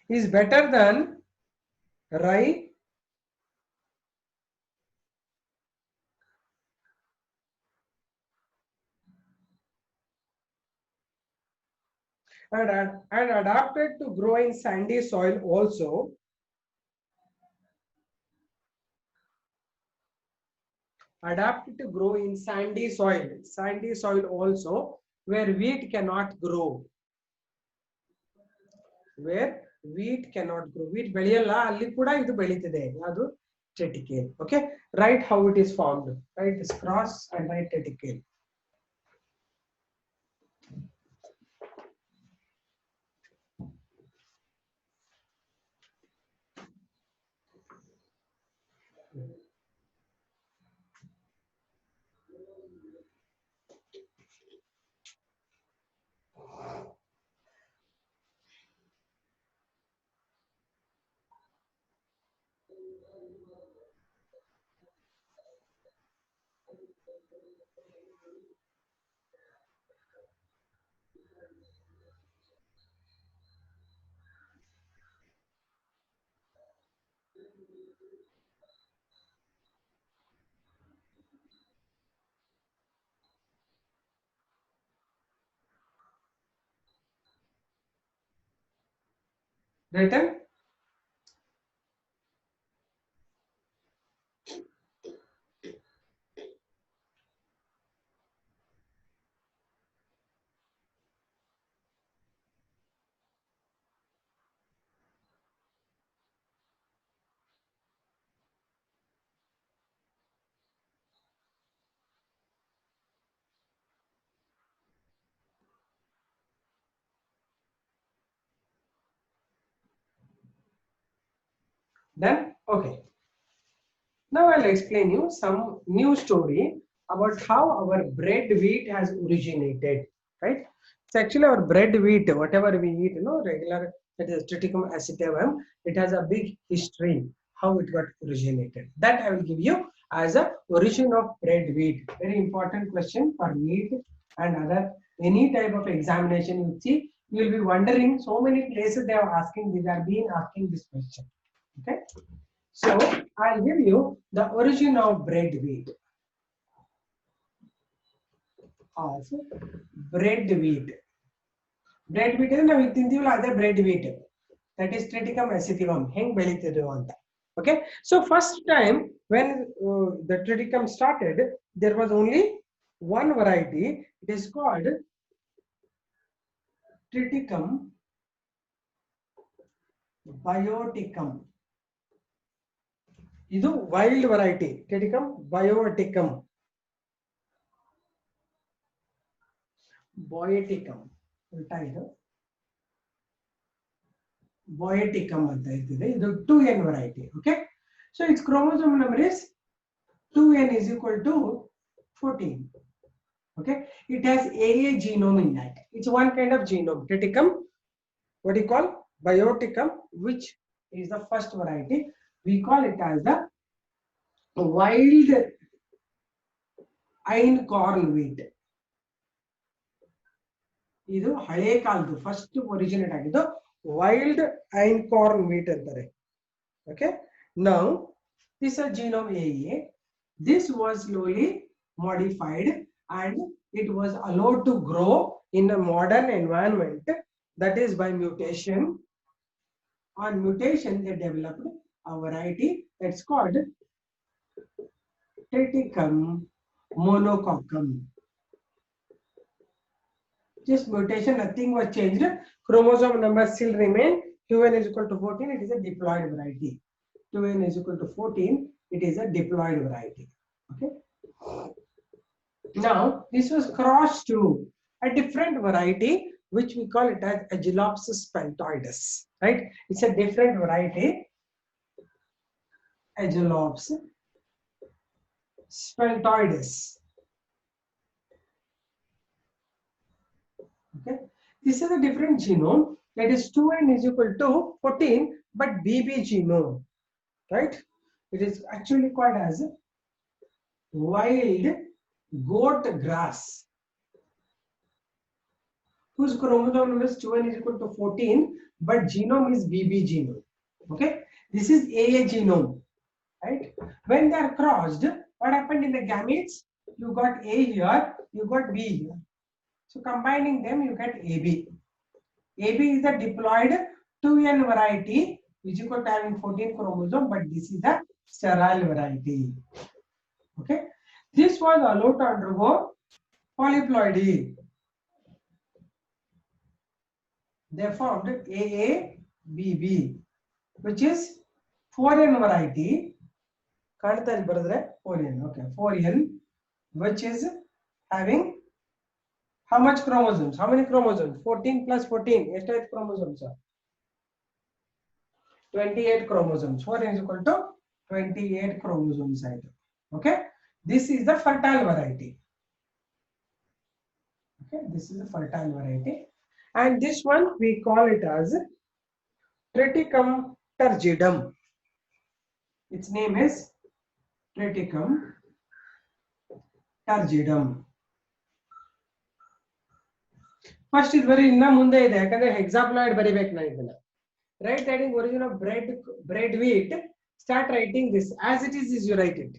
is better than rye and adapted to grow in sandy soil also. Adapted to grow in sandy soil also, where wheat cannot grow. Where wheat cannot grow. Wheat ಬೆಳೆಯಲ್ಲ, ಅಲ್ಲಿ ಕೂಡ ಇದು ಬೆಳೀತಿದೆ. ಅದು triticale. Okay, write how it is formed. Write this cross and write triticale. Written? Done? Okay. Now I'll explain you some new story about how our bread wheat has originated, right? So actually our bread wheat, whatever we eat, regular, that is Triticum acetabulum, it has a big history, how it got originated. That I will give you as a origin of bread wheat. Very important question for NEET and other, any type of examination you see, you will be wondering, so many places they are asking, they are being asking this question, okay? So I'll give you the origin of bread wheat. Of bread wheat. Bread wheat is ನಾವು ತಿಂತೀವಲ್ಲ ಅದೇ bread wheat. That is Triticum acetivum. ಹೆಂಗ್ ಬೆಳೀತಿದ್ರು ಅಂತ. Okay. So first time when the Triticum started, there was only one variety. It is called Triticum bioticum. ಇದು wild variety. Triticum bioticum. Bioticum. ಉಲ್ಟಾ ಇದು. Bioticum ಅಂತ ಇರ್ತದೆ. ಇದು 2n variety. Okay. So its chromosome number is 2n is equal to 14. Okay. It has AA genome in that. It's one kind of genome. Triticum, what do you call? Bioticum, which is the first variety. We call it as the wild einkorn wheat. ಇದು ಹಳೆ ಕಾಲದ್ದು first originate ಆಗಿದ್ದು wild einkorn wheat ಅಂತಾರೆ. Okay. Now this is genome AA. This was slowly modified and it was allowed to grow in a modern environment, that is by mutation. On mutation they developed a variety that's called Triticum monococcum. Just mutation, nothing was changed. Chromosome number still remain. 2n is equal to 14. It is a diploid variety. 2n is equal to 14. It is a diploid variety. Okay. Now this was crossed to a different variety, which we call it as Agelopsis peltoides. Right? It's a different variety. Agelopsis peltoides. Okay. This is a different genome. That is 2n is equal to 14, but BB genome. Right? It is actually called as wild goat grass, whose chromosome number is 2n is equal to 14, but genome is BB genome. Okay. This is AA genome. Right? When they are crossed, what happened in the gametes? You got A here, you got B here. So combining them, you get AB. AB is the diploid 2n variety, which is equal to having 14 chromosomes, but this is the sterile variety. Okay. This was allowed to undergo polyploidy. They formed AABB, which is 4n variety. 4n. Okay, 4n, which is having how much chromosomes? How many chromosomes? 14 plus 14. ಎಷ್ಟು chromosomes? 28 chromosomes. 4 is equal to 28 chromosomes. Okay. This is the fertile variety. Okay. This is the fertile variety. And this one we call it as Triticum turgidum. Its name is Triticum turgidum. First is very inna munde ide yakandre hexaploid baribeku na idana. Write adding origin of bread wheat. Start writing this as it is you write it.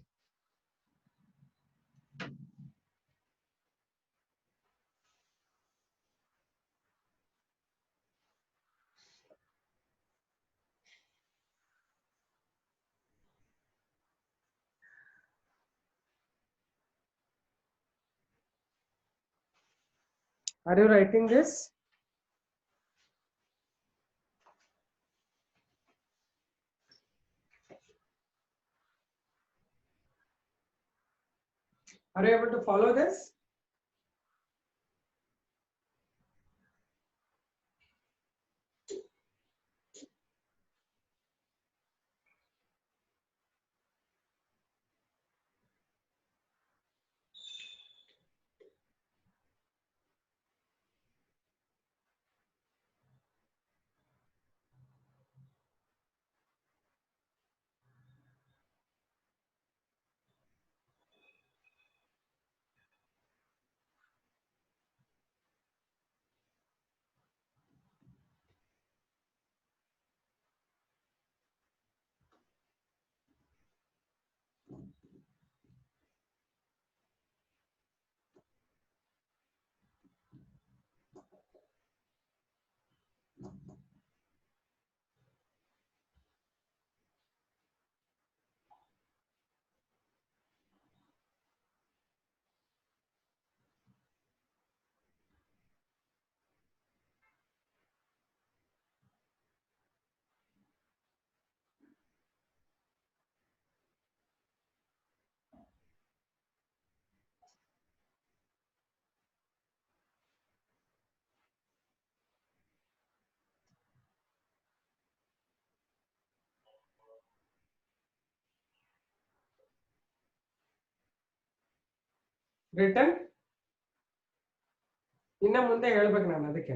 Are you writing this? Are you able to follow this? Written? Inna munde helbeku nanu adakke.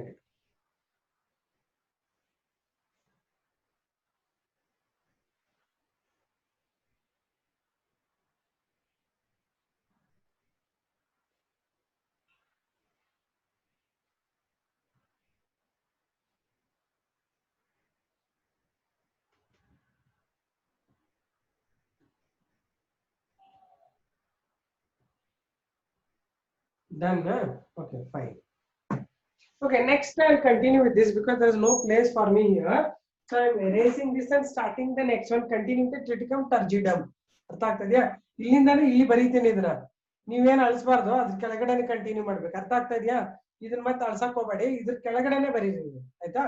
Done, huh? Okay, fine. Okay, next I'll continue with this because there's no place for me here. So I'm erasing this and starting the next one. Continuing the triticum turgidum. ಅರ್ಥ ಆಗ್ತದ್ಯಾ? ಇಲ್ಲಿಂದಾನೆ ಇಲ್ಲಿ ಬರೀತೀನಿ ಇದನ್ನ. ನೀವೇನು ಅಳಿಸಬಾರ್ದು, ಅದ್ರ ಕೆಳಗಡೆನೆ continue ಮಾಡ್ಬೇಕು. ಅರ್ಥ ಆಗ್ತಾ ಇದೆಯಾ? ಇದನ್ನ ಮತ್ತೆ ಅಳ್ಸಕ್ ಹೋಗಬೇಡಿ, ಇದ್ರ ಕೆಳಗಡೆನೆ ಬರೀರಿ ನೀವು. ಆಯ್ತಾ?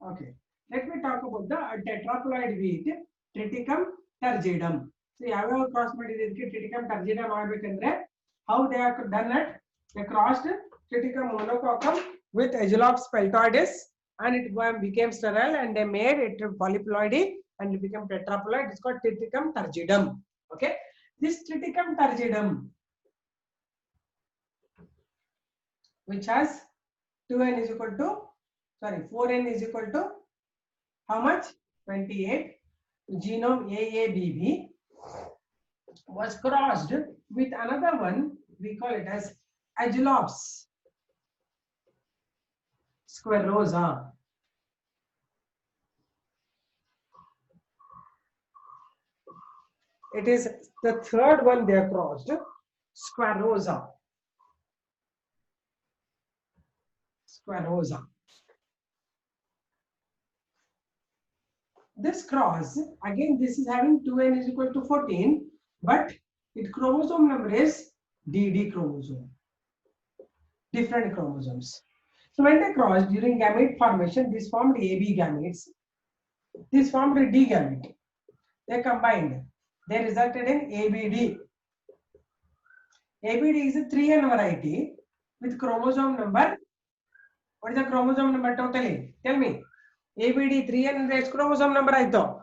Okay. Let me talk about the tetraploid wheat, triticum turgidum. So ಯಾವ್ಯಾವ ಕ್ರಾಸ್ ಮಾಡಿದ್ರೆ ಇದಕ್ಕೆ triticum turgidum ಮಾಡ್ಬೇಕಂದ್ರೆ how they are done it? They crossed Triticum monococcum with Aegilops peltoides and it became sterile and they made it polyploidy and it became tetraploid. It's called Triticum turgidum. Okay, this Triticum turgidum, which has 2n is equal to 4n is equal to how much? 28. Genome AABB was crossed with another one. We call it as Aegilops squarosa. It is the third one they are crossed, squarosa. Squarosa. This cross, again, this is having 2n is equal to 14, but its chromosome number is DD chromosome. Different chromosomes. So when they crossed during gamete formation, this formed AB gametes. This formed a D gamete. They combined. They resulted in ABD. ABD is a 3n variety with chromosome number. What is the chromosome number totally? Tell me. ABD 3n is chromosome number I thought.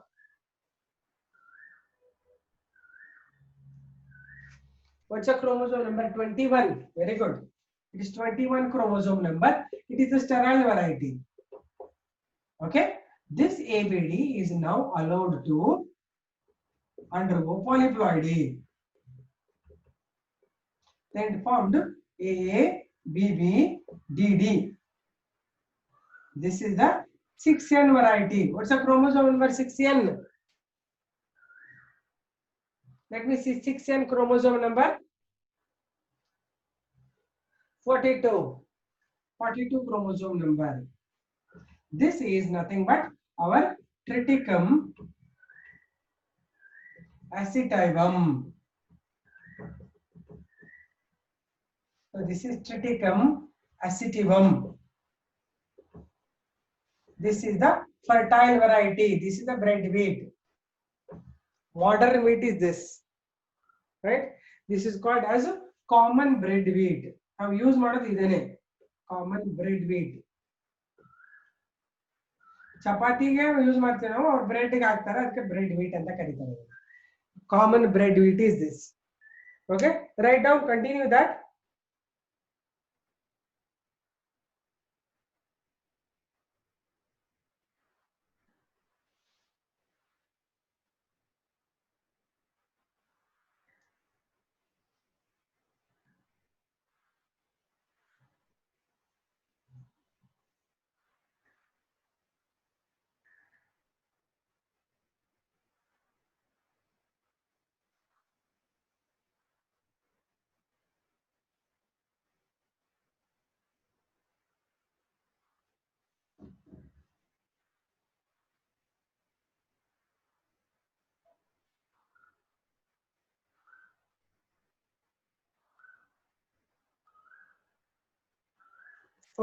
What's the chromosome number? 21. Very good. It is 21 chromosome number. It is a sterile variety. Okay. This ABD is now allowed to undergo polyploidy. Then it formed AA, BB, DD. This is the 6N variety. What's the chromosome number 6N? Let me see 6N chromosome number 42. 42 chromosome number. This is nothing but our triticum activum. So this is triticum activum. This is the fertile variety. This is the bread wheat. Modern wheat is this, right? This is called as a common bread wheat. Have used model idane common bread wheat. ಚಪಾತಿಗೆ use ಮಾಡ್ತೀವಿ ನಾವು or bread ಗೆ ಹಾಕ್ತಾರೆ ಅದಕ್ಕೆ bread wheat ಅಂತ ಕರೀತಾರೆ. Common bread wheat is this. Okay, write down, continue that.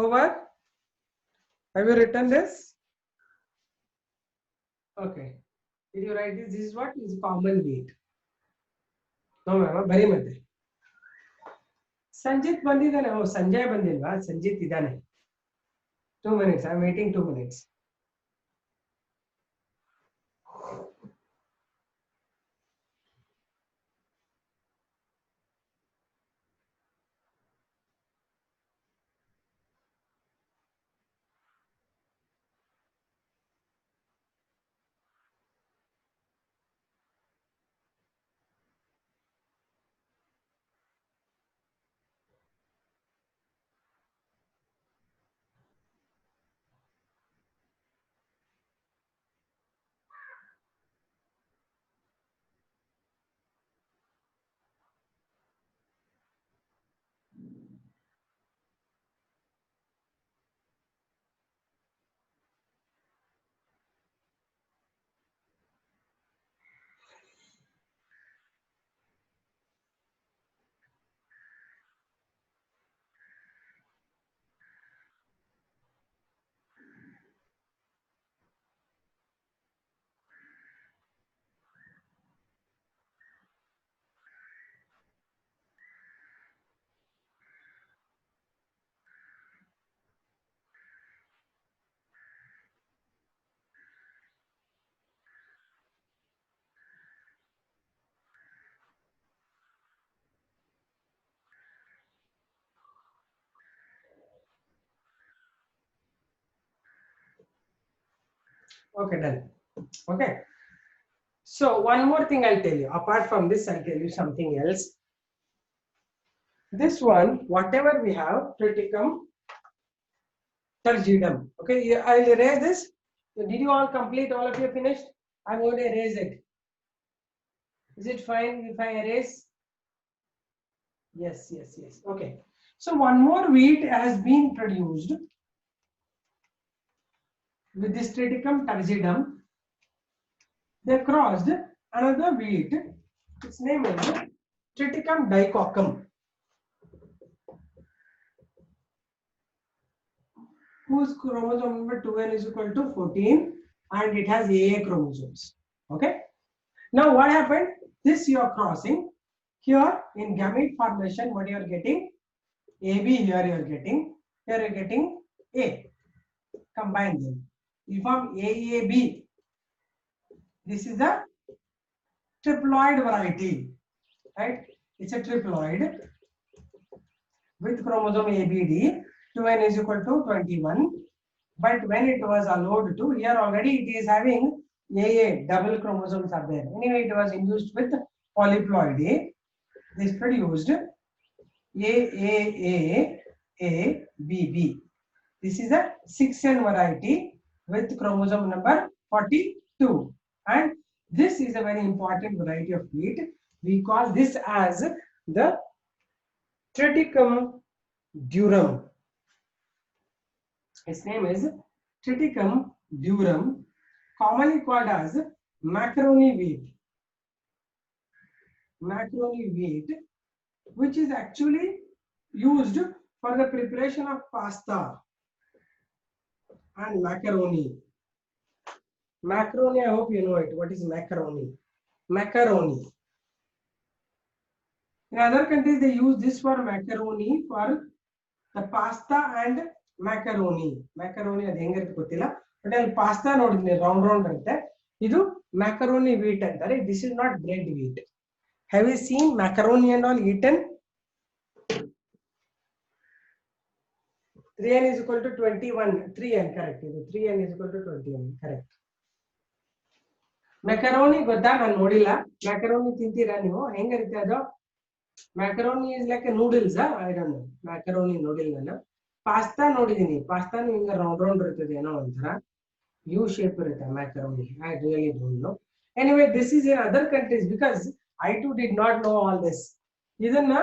Over. Have you written this? Okay. Did you write this? This is what is common wheat. No, ma'am. Very much. Sanjit ಬಂದಿದ್ದಾನೆ. Oh, Sanjay ಬಂದಿಲ್ವಾ? Sanjit ಇದ್ದಾನೆ. 2 minutes. I'm waiting 2 minutes. Okay, done. Okay. So one more thing I'll tell you. Apart from this, I'll tell you something else. This one, whatever we have, triticum turgidum. Okay, I'll erase this. Did you all complete? All of you finished? I'm going to erase it. Is it fine if I erase? Yes, yes, yes. Okay. So one more wheat has been produced with this triticum turgidum. They crossed another wheat. Its name is triticum dicoccum, whose chromosome number 2n is equal to 14, and it has AA chromosomes. Okay. Now what happened? This you are crossing. Here in gamete formation, what you are getting? AB here you are getting. Here you are getting A. Combine them. You form AAB. This is a triploid variety, right? It's a triploid with chromosome ABD. 2n is equal to 21. But when it was allowed to, here already it is having AA, double chromosomes are there. Anyway, it was induced with polyploidy. This produced AAAABB. This is a 6N variety with chromosome number 42, and this is a very important variety of wheat. We call this as the Triticum durum. Its name is Triticum durum, commonly called as macaroni wheat. Macaroni wheat, which is actually used for the preparation of pasta and macaroni. Macaroni, I hope you know it. What is macaroni? Macaroni. In other countries, they use this for macaroni for the pasta and macaroni. Macaroni ಅದು ಹೆಂಗಿರುತ್ತೆ ಗೊತ್ತಿಲ್ಲ, but ಅಲ್ಲಿ pasta ನೋಡಿದ್ನಿ round round ಇರುತ್ತೆ. ಇದು macaroni wheat ಅಂತಾರೆ. This is not bread wheat. Have you seen macaroni and all eaten? 3n is equal to 21. 3n correct. 3n is equal to 21 correct. Macaroni ಗೊತ್ತಾ? ನಾನು ನೋಡಿಲ್ಲ. Macaroni ತಿಂತೀರಾ ನೀವು? ಹೆಂಗಿರುತ್ತೆ ಅದು? Macaroni is like a noodles. I don't know. Macaroni ನೋಡಿಲ್ಲ ನಾನು. Pasta ನೋಡಿದೀನಿ. ಪಾಸ್ತಾನು ಹಿಂಗ ರೌಂಡ್ ರೌಂಡ್ ಇರ್ತದೆ ಏನೋ ಒಂಥರ ಯು ಶೇಪ್ ಇರುತ್ತೆ macaroni. I really don't know. Anyway, this is in other countries because I too did not know all this. ಇದನ್ನ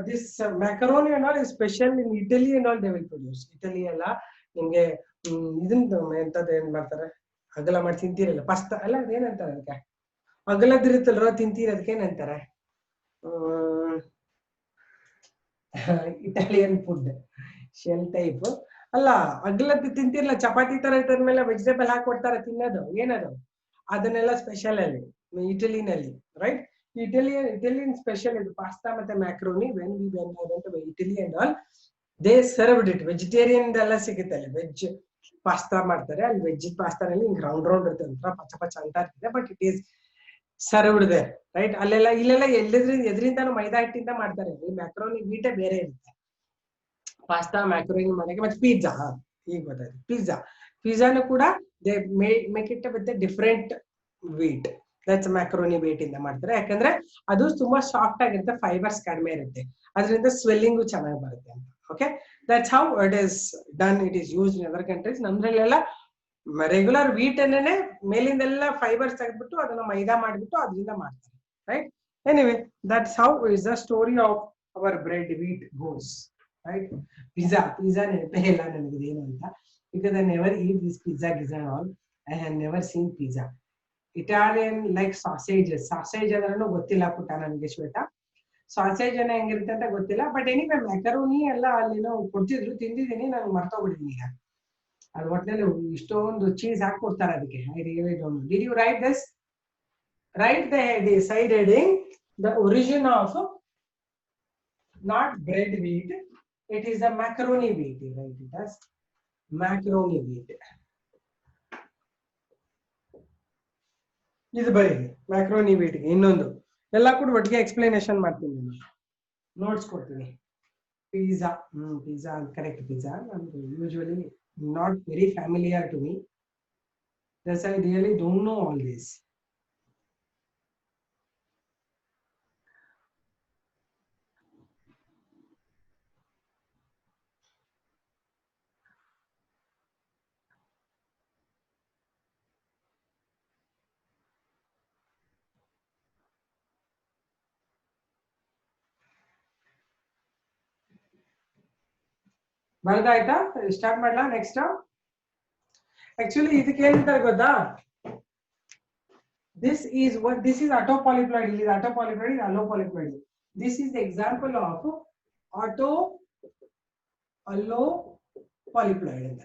this macaroni and all is special in Italy and all they will produce. Italy ಎಲ್ಲ ನಿಮ್ಗೆ ಇದನ್ನ ಎಂತದ್ದು ಏನ್ ಮಾಡ್ತಾರೆ, ಅಗಲ ಮಾಡಿ ತಿಂತೀರಲ್ಲ pasta ಅಲ್ಲ, ಅದೇನಂತಾರೆ ಅದಕ್ಕೆ, ಅಗಲದಿರುತ್ತಲ್ರ ತಿಂತೀರ, ಅದಕ್ಕೆ ಏನಂತಾರೆ, ಇಟಾಲಿಯನ್ ಫುಡ್ ಶೆಲ್ ಟೈಪ್ ಅಲ್ಲ, ಅಗಲದ್ದು ತಿಂತಿರ್ಲ, ಚಪಾತಿ ತರ ಇದ್ಮೇಲೆ ವೆಜಿಟೇಬಲ್ ಹಾಕೊಡ್ತಾರೆ ತಿನ್ನೋದು, ಏನದು ಅದನ್ನೆಲ್ಲ ಸ್ಪೆಷಲ್ ಅಲ್ಲಿ ಇಟಲಿನಲ್ಲಿ, right? Italian special is pasta ಮತ್ತೆ macaroni. When I went to Italy and all, they served it. Vegetarian ಎಲ್ಲ ಸಿಗುತ್ತೆ ಅಲ್ಲಿ, ವೆಜ್ ಪಾಸ್ತಾ ಮಾಡ್ತಾರೆ ಅಲ್ಲಿ. ವೆಜ್ ಪಾಸ್ತಾನಲ್ಲಿ ರೌಂಡ್ ರೌಂಡ್ ಇರುತ್ತೆ, ಒಂಥರ ಪಚ ಪಚ ಅಂತ ಇರ್ತದೆ, but it is served there, right? ಅಲ್ಲೆಲ್ಲ ಇಲ್ಲೆಲ್ಲ ಎದ್ರಿಂದಾನು ಮೈದಾ ಹಿಟ್ಟಿಂದ ಮಾಡ್ತಾರೆ. ಮ್ಯಾಕ್ರೋನಿ ವೀಟೇ ಬೇರೆ ಇರುತ್ತೆ. ಪಾಸ್ತಾ ಮ್ಯಾಕ್ರೋನಿ ಮಾಡಕ್ಕೆ. ಮತ್ತೆ ಪಿಜ್ಜಾ, ಈಗ ಗೊತ್ತಾಯ್ತು, ಪಿಜ್ಜಾನು ಕೂಡ they make it with different wheat. That's macaroni wheat ಇಂದ ಮಾಡ್ತಾರೆ, ಯಾಕಂದ್ರೆ ಅದು ತುಂಬಾ ಸಾಫ್ಟ್ ಆಗಿರುತ್ತೆ, ಫೈಬರ್ಸ್ ಕಡಿಮೆ ಇರುತ್ತೆ, ಅದರಿಂದ ಸ್ವೆಲ್ಲಿಂಗು ಚೆನ್ನಾಗಿ ಬರುತ್ತೆ ಅಂತ. Okay, that's how it is done. It is used in other countries. ನಮ್ದ್ರಲ್ಲೆಲ್ಲ ರೆಗ್ಯುಲರ್ ವೀಟ್ ಅನ್ನೇ ಮೇಲಿಂದೆಲ್ಲ ಫೈಬರ್ಸ್ ತೆಗೆದ್ಬಿಟ್ಟು ಅದನ್ನ ಮೈದಾ ಮಾಡಿಬಿಟ್ಟು ಅದರಿಂದ ಮಾಡ್ತಾರೆ, right? Anyway, that's how is the story of our bread wheat goes, right? Pizza ನೆನಪೇ ಇಲ್ಲ ನನಗೆ ಏನು ಅಂತ, because I never eat this pizza all. I have never seen pizza. Italian like sausages. Sausage ಅಂದ್ರೂ ಗೊತ್ತಿಲ್ಲ ಪುಟ್ಟ ನನಗೆ, ಶ್ವೇತಾ. ಸಾಸೇಜ್ ಅನ್ನ ಹೆಂಗಿರುತ್ತೆ ಅಂತ ಗೊತ್ತಿಲ್ಲ, ಬಟ್ ಎನಿವೆ ಮ್ಯಾಕರೋನಿ ಎಲ್ಲ ಅಲ್ಲೇನೋ ಕೊಡ್ತಿದ್ರು, ತಿಂದಿದ್ದೀನಿ, ನಾನು ಮರ್ತೋಗ್ಬಿಟ್ಟಿದ್ದೀನಿ ಈಗ. ಅದು ಒಟ್ಟಿನಲ್ಲಿ ಇಷ್ಟೊಂದು ಚೀಸ್ ಹಾಕೊಡ್ತಾರೆ ಅದಕ್ಕೆ. I really don't know. Did you write this? Right the side heading, the origin of not bread wheat, it is the macaroni wheat. Right it as macaroni wheat. ಇದು ಬರೀ ಮ್ಯಾಕ್ರೋನಿ ವೀಟ್ಗೆ ಇನ್ನೊಂದು ಎಲ್ಲ ಕೂಡ ಒಟ್ಟಿಗೆ ಎಕ್ಸ್ಪ್ಲನೇಷನ್ ಮಾಡ್ತೀನಿ, notes ಕೊಡ್ತೀನಿ. Pizza, pizza correct. Pizza ನಮ್ಗೆ usually not very familiar to me, that's I really don't know all this. ಬರ್ದಾಯ್ತಾ? ಸ್ಟಾರ್ಟ್ ಮಾಡ್ಲಾ ನೆಕ್ಸ್ಟ್? ಆಕ್ಚುಲಿ ಇದಕ್ಕೆ ಏನಂತಾರೆ ಗೊತ್ತಾ? This is autopolyploid. ಇಲ್ಲಿ autopolyploid, allopolyploid. This is the example of auto allopolyploid ಅಂತ.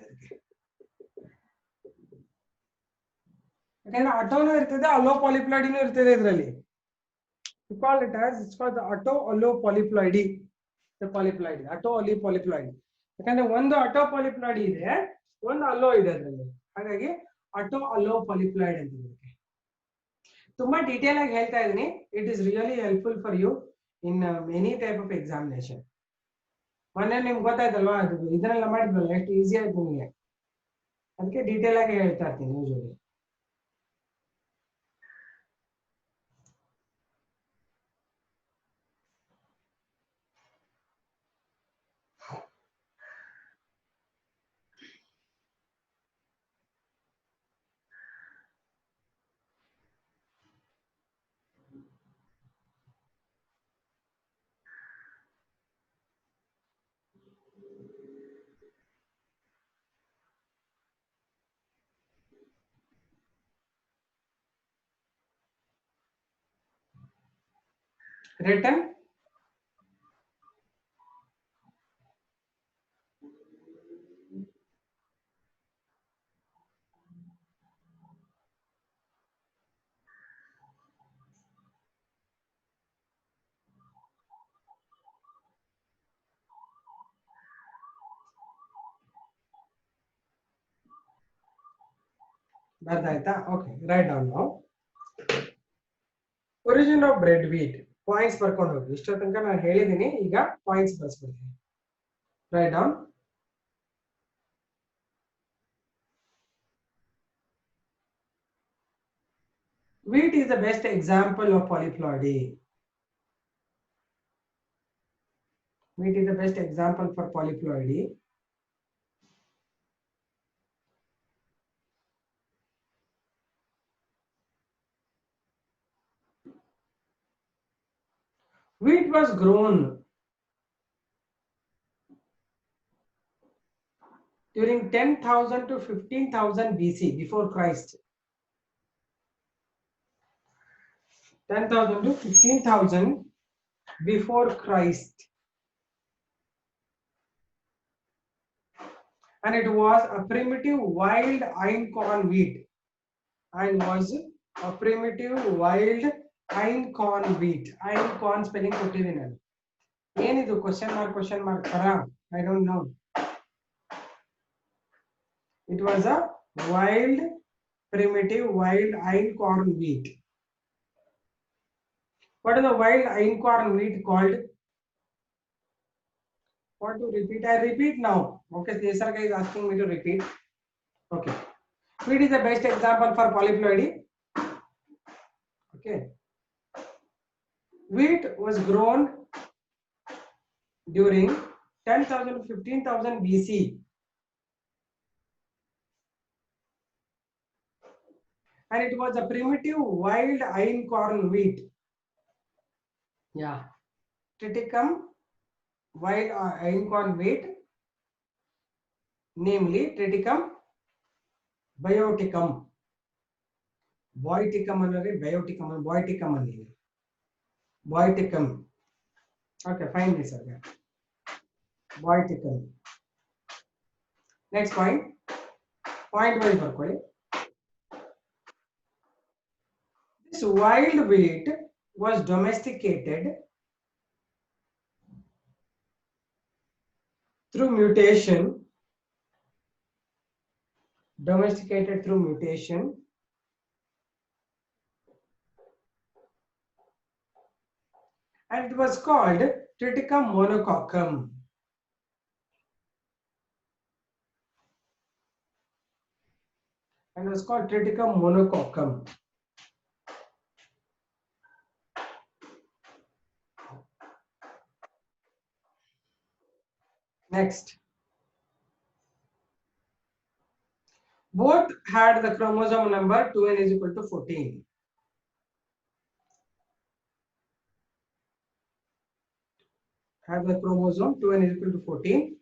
ಯಾಕಂದ್ರೆ ಆಟೋನು ಇರ್ತದೆ, ಅಲೋಪಾಲಿಪ್ಲಾಯ್ಡಿನೂ ಇರ್ತದೆ ಇದರಲ್ಲಿ. You call it as, it's called the auto-allopolyploidy. The polyploid, auto-allopolyploid. ಯಾಕಂದ್ರೆ ಒಂದು ಆಟೋಪಾಲಿಪ್ಲಾಯ್ಡ್ ಇದೆ, ಒಂದು ಅಲೋ ಇದೆ ಅದರಲ್ಲಿ, ಹಾಗಾಗಿ auto-allopolyploid ಅಂತ ಇರುತ್ತೆ. ತುಂಬಾ ಡೀಟೇಲ್ ಆಗಿ ಹೇಳ್ತಾ ಇದೀನಿ. It is really helpful for you in any type of examination. ಮೊನ್ನೆ ನಿಮ್ಗೆ ಗೊತ್ತಾಯ್ತಲ್ವಾ, ಇದನ್ನೆಲ್ಲ ಮಾಡಿದ್ವಲ್ಲ, ಎಷ್ಟು ಈಸಿ ಆಯ್ತು ನಿಮಗೆ, ಅದಕ್ಕೆ ಡೀಟೇಲ್ ಆಗಿ ಹೇಳ್ತಾ ಇರ್ತೀನಿ usually. Written. Okay, write down now. Origin of bread wheat. Points ಬರ್ಕೊಂಡು ಹೋಗಿ. ಇಷ್ಟ ತನಕ ನಾನು ಹೇಳಿದ್ದೀನಿ, ಈಗ points ಬರ್ಸ್ಬಿಡ್ತೀನಿ. Write down. Wheat is the best example of polyploidy. Wheat is the best example for polyploidy. Wheat was grown during 10,000 to 15,000 BC, before Christ. 10,000 to 15,000 before Christ. And it was a primitive wild einkorn wheat. And was a primitive wild einkorn wheat. Einkorn spelling ಕೊಟ್ಟಿದ್ದೀನಲ್ಲ. ಏನಿದು question mark ತರ? I don't know. It was a wild, primitive wild einkorn wheat. What is the wild einkorn wheat called? What to repeat? I repeat now. Okay, Desarga is asking me to repeat. Okay. Wheat is the best example for polyploidy. Okay. Wheat was grown during 10,000 to 15,000 BC. And it was a primitive wild einkorn wheat. Yeah. Triticum wild einkorn wheat, namely Triticum bioticum. Boiticum another bioticum and boiticum another. Boiticum. Okay, fine, this again. Boiticum. Next point. Point wise work. This wild wheat was domesticated through mutation. Domesticated through mutation. And it was called Triticum monococcum. And it was called Triticum monococcum. Next. Both had the chromosome number 2n is equal to 14. Had the chromosome 2n is equal to 14.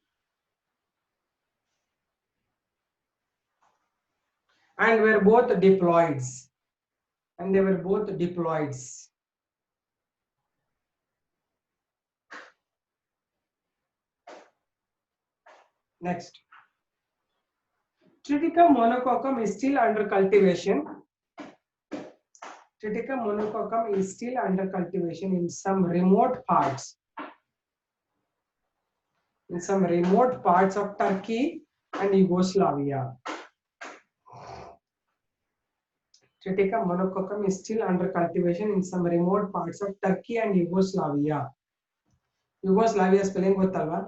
And were both diploids. And they were both diploids. Next. Triticum monococcum is still under cultivation. Triticum monococcum is still under cultivation in some remote parts. In some remote parts of Turkey and Yugoslavia. Triticum monococcum is still under cultivation in some remote parts of Turkey and Yugoslavia. Yugoslavia spelling ಗೊತ್ತಲ್ವಾ?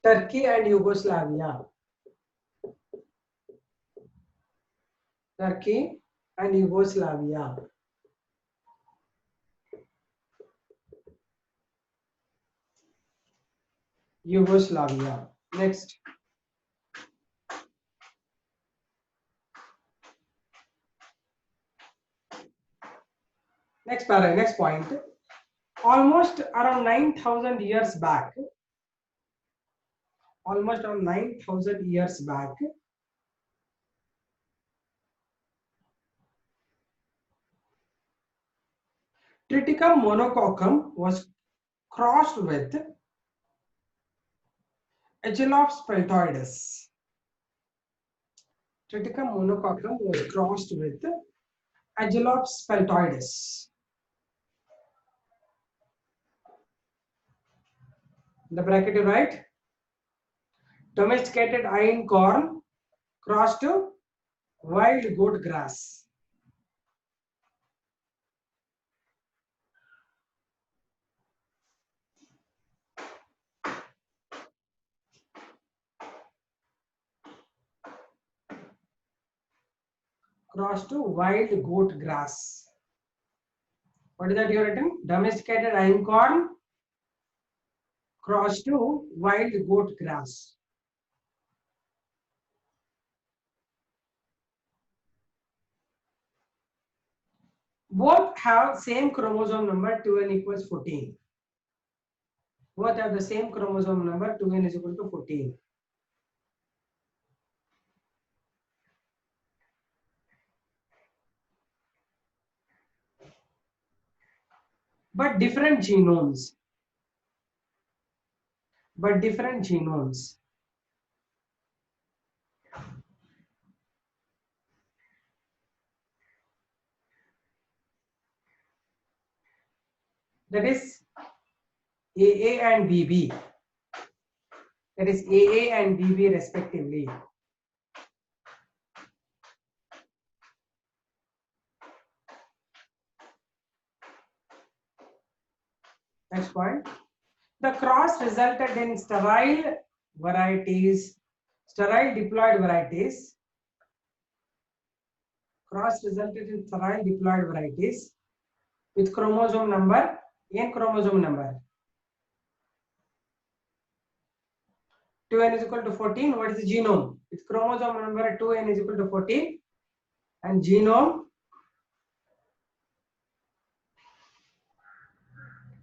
Turkey and Yugoslavia. Turkey and Yugoslavia. Yugoslavia. Next. Next paragraph, next point. Almost around 9,000 years back. Almost around 9,000 years back. Triticum monococcum was crossed with Agellops peltoides. Triticum monococcum was crossed with Agellops peltoides. The bracket you write. Domesticated iron corn crossed to wild goat grass. Crossed to wild goat grass. What is that you have written? Domesticated iron corn crossed to wild goat grass. Both have same chromosome number 2n equals 14. Both have the same chromosome number 2n is equal to 14. But different genomes. But different genomes. That is AA and BB. That is AA and BB respectively. Next point. The cross resulted in sterile varieties, sterile diploid varieties. Cross resulted in sterile diploid varieties with chromosome number, n chromosome number. 2n is equal to 14. What is the genome? With chromosome number 2n is equal to 14 and genome.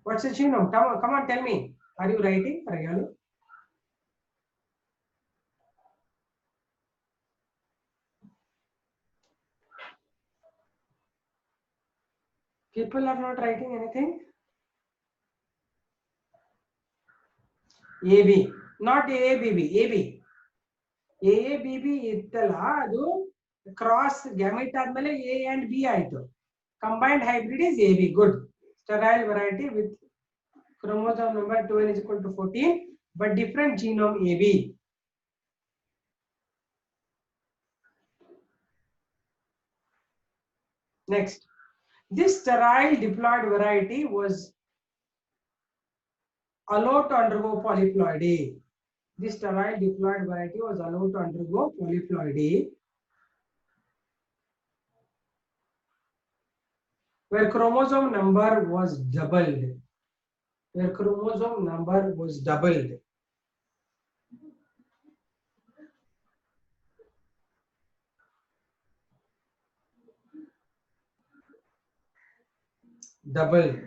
What's the genome? Come on, tell me. Are you writing? Really? People are not writing anything. AB, not AABB, AB. AABB ಇತ್ತಲ್ಲ ಅದು cross gamete ಆದ್ಮೇಲೆ A and B ಆಯ್ತು. Combined hybrid is AB. Good. Sterile variety with chromosome number 2n is equal to 14 but different genome AB. Next, this sterile diploid variety was allowed to undergo polyploidy. This sterile diploid variety was allowed to undergo polyploidy, where chromosome number was doubled. Where chromosome number was doubled. Doubled.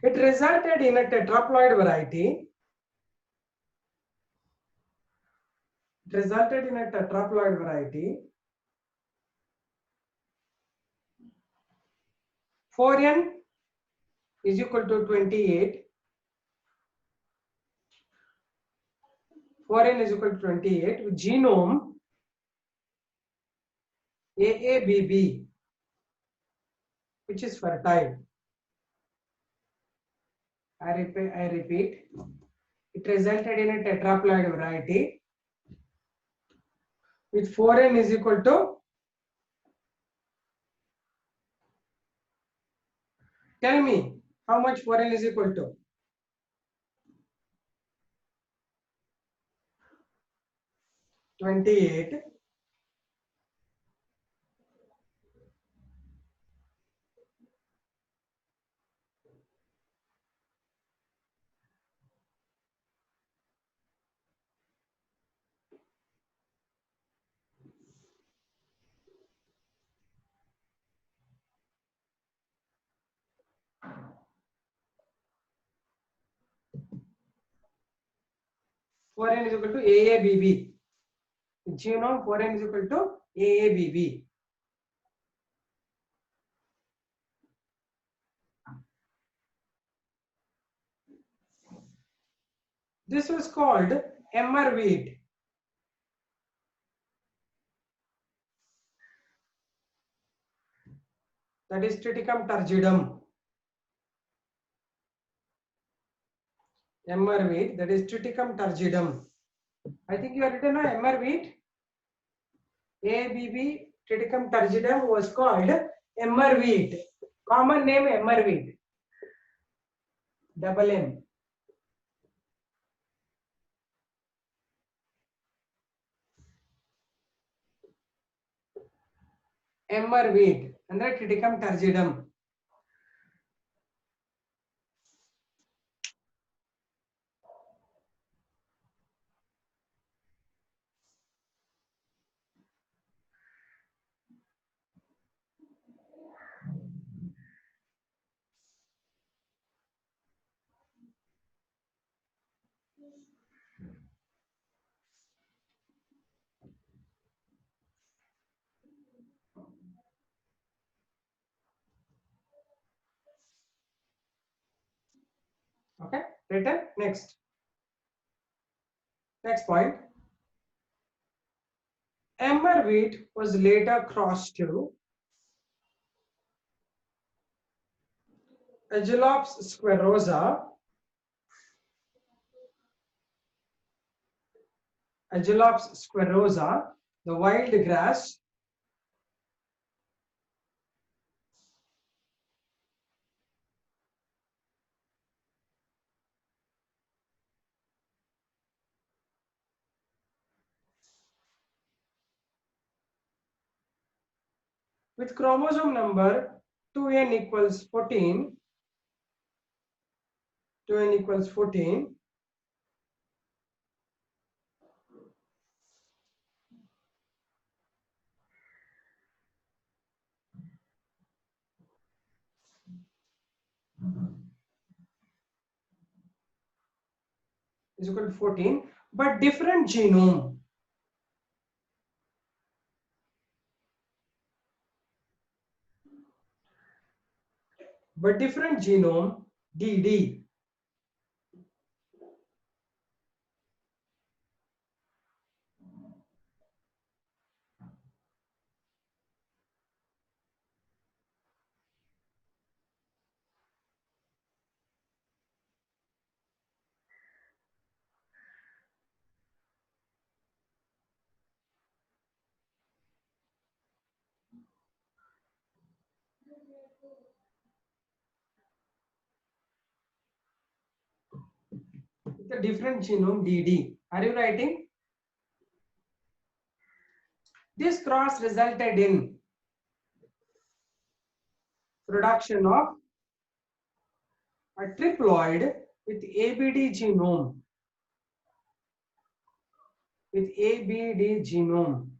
It resulted in a tetraploid variety. It resulted in a tetraploid variety. 4n is equal to 28. 4n is equal to 28 with genome AABB, which is fertile. I repeat, it resulted in a tetraploid variety with 4n is equal to, tell me how much 4n is equal to? 28. 4n is equal to AABB. Genome 4n is equal to AABB. This was called emmerweed. That is Triticum turgidum. Emmerweed, that is Triticum turgidum. I think you have written emmerweed. ABB Triticum turgidum was called emmerweed. Common name emmerweed. Double M. Emmerweed and the Triticum turgidum. Okay, written. Next point. Emmerweed was later crossed to Aegilops squarosa, the wild grass, with chromosome number 2n equals 14, is equal to 14, but different genome. DD. The different genome DD. Are you writing? This cross resulted in production of a triploid with ABD genome. ABD genome.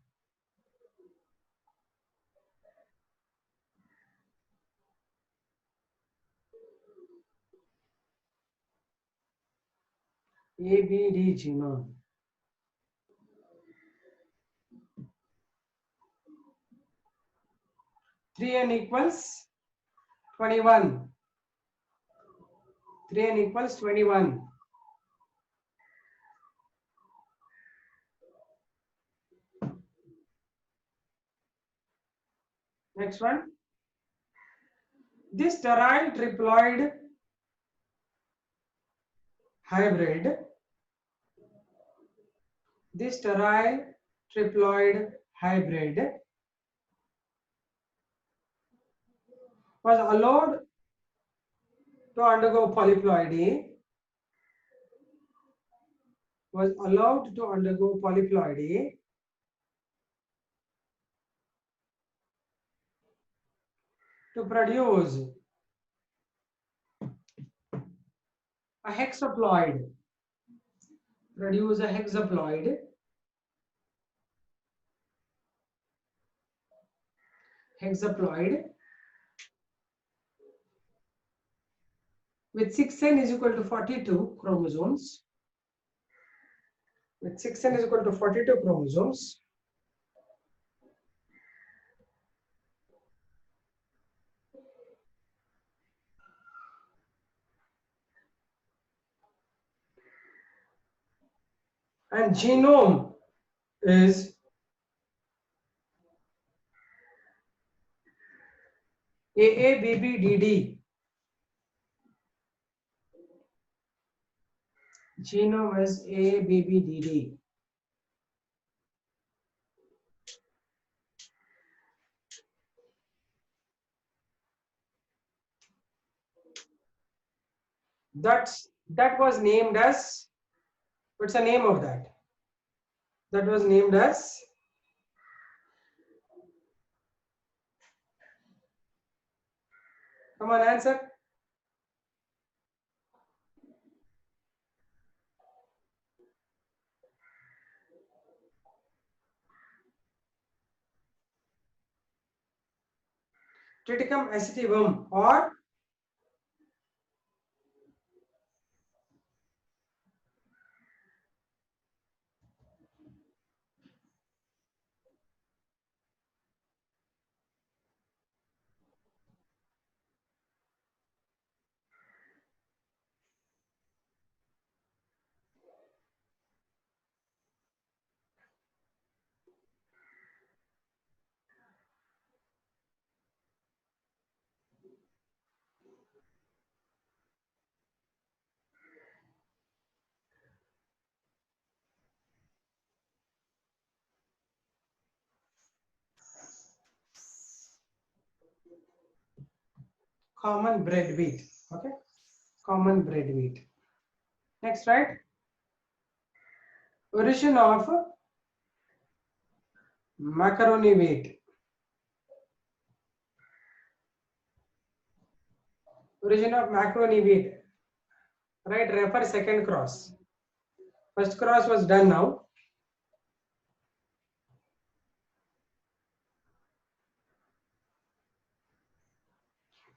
3n equals 21. 3n equals 21. Next one. This sterile triploid hybrid was allowed to undergo polyploidy to produce a hexaploid. With 6n is equal to 42 chromosomes. with 6n is equal to 42 chromosomes. And genome is AABBDD. Genome is AABBDD. That was named as, what's the name of that? That was named as, come on, answer. Triticum acetivum or common bread wheat. Okay, common bread wheat. Next, right? Origin of macaroni wheat. Origin of macaroni wheat. Right, refer second cross. First cross was done now.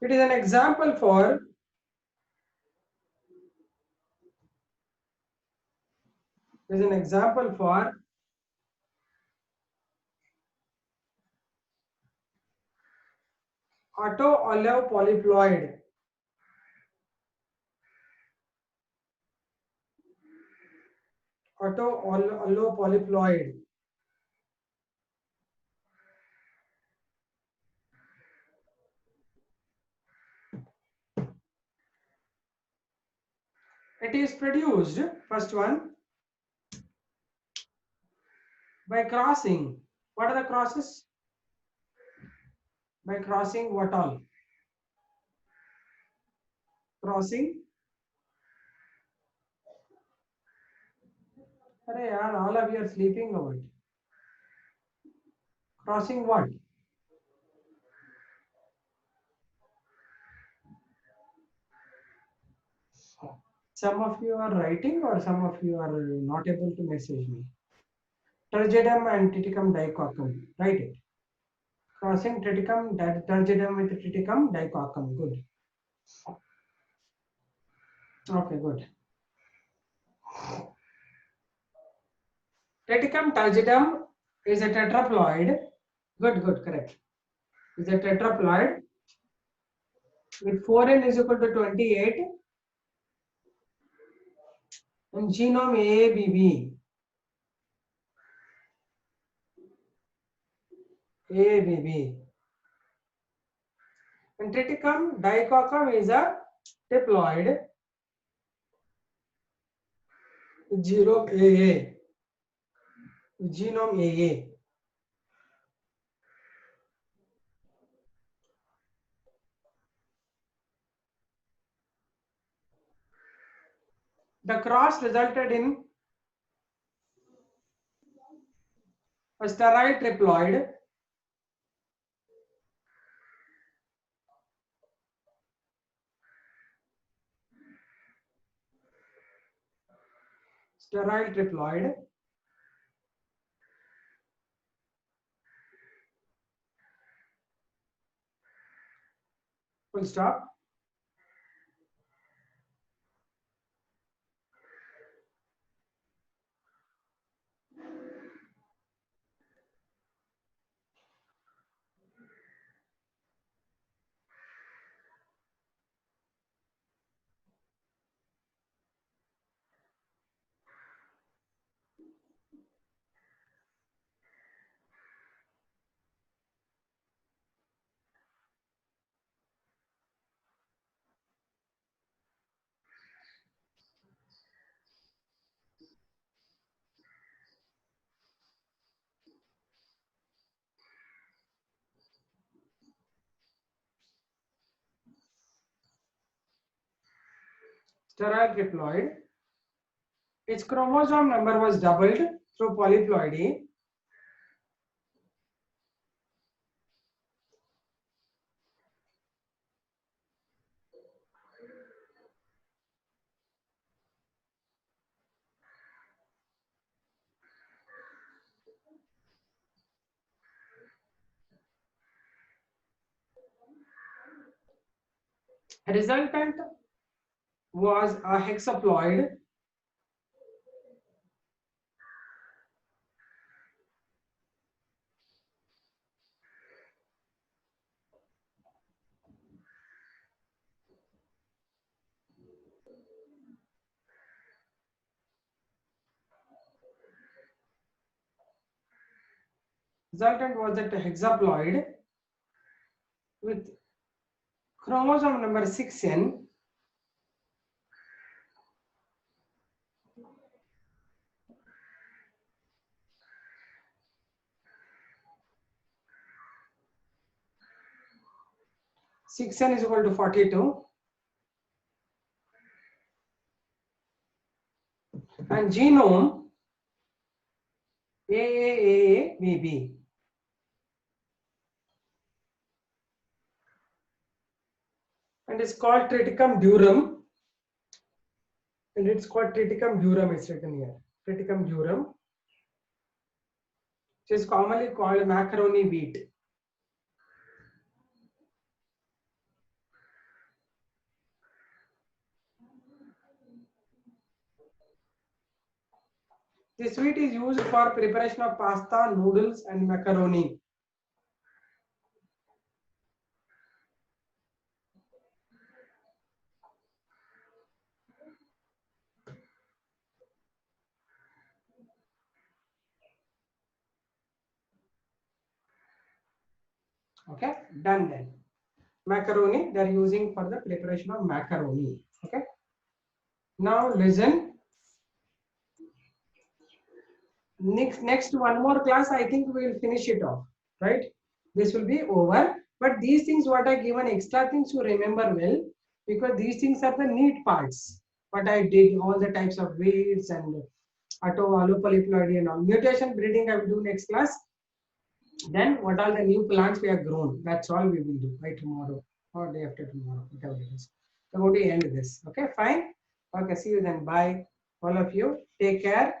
It is an example for auto-olive-polyploid. Auto-olive-polyploid. It is produced, first one, by crossing. What are the crosses? By crossing what all? Crossing. Arey yaar, all of you are sleeping over it. Crossing what? Some of you are writing or some of you are not able to message me. Turgidum and Triticum dicoccum. Write it. Crossing Triticum, Turgidum with Triticum dicoccum. Good. Okay, good. Triticum turgidum is a tetraploid. Good, good, correct. Is a tetraploid with 4n is equal to 28 and genome AABB. AABB. And Triticum dicoccum is a diploid with genome AA. Genome AA. The cross resulted in a sterile triploid full stop. sterile triploid. Its chromosome number was doubled through polyploidy. Resultant was a hexaploid. Resultant was a hexaploid with chromosome number 6n. Six n is equal to 42, and genome AAAABB. And it's called Triticum durum. And it's called Triticum durum, it's written here. Triticum durum, which is commonly called macaroni wheat. This wheat is used for preparation of pasta, noodles, and macaroni. Okay, done then. Macaroni, they are using for the preparation of macaroni. Okay. Now listen. Next one more class, I think we will finish it off. Right? This will be over. But these things, what I given extra things to remember well, because these things are the neat parts. What I did, all the types of weeds and allopolyploidy and all. Mutation breeding I will do next class. Then what are the new plants we have grown? That's all we will do by tomorrow or day after tomorrow, whatever it is. I'm going to end this. Okay, fine. Okay, see you then. Bye. All of you. Take care.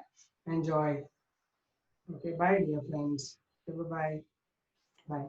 Enjoy. Okay, bye, dear friends. Okay, bye. Bye.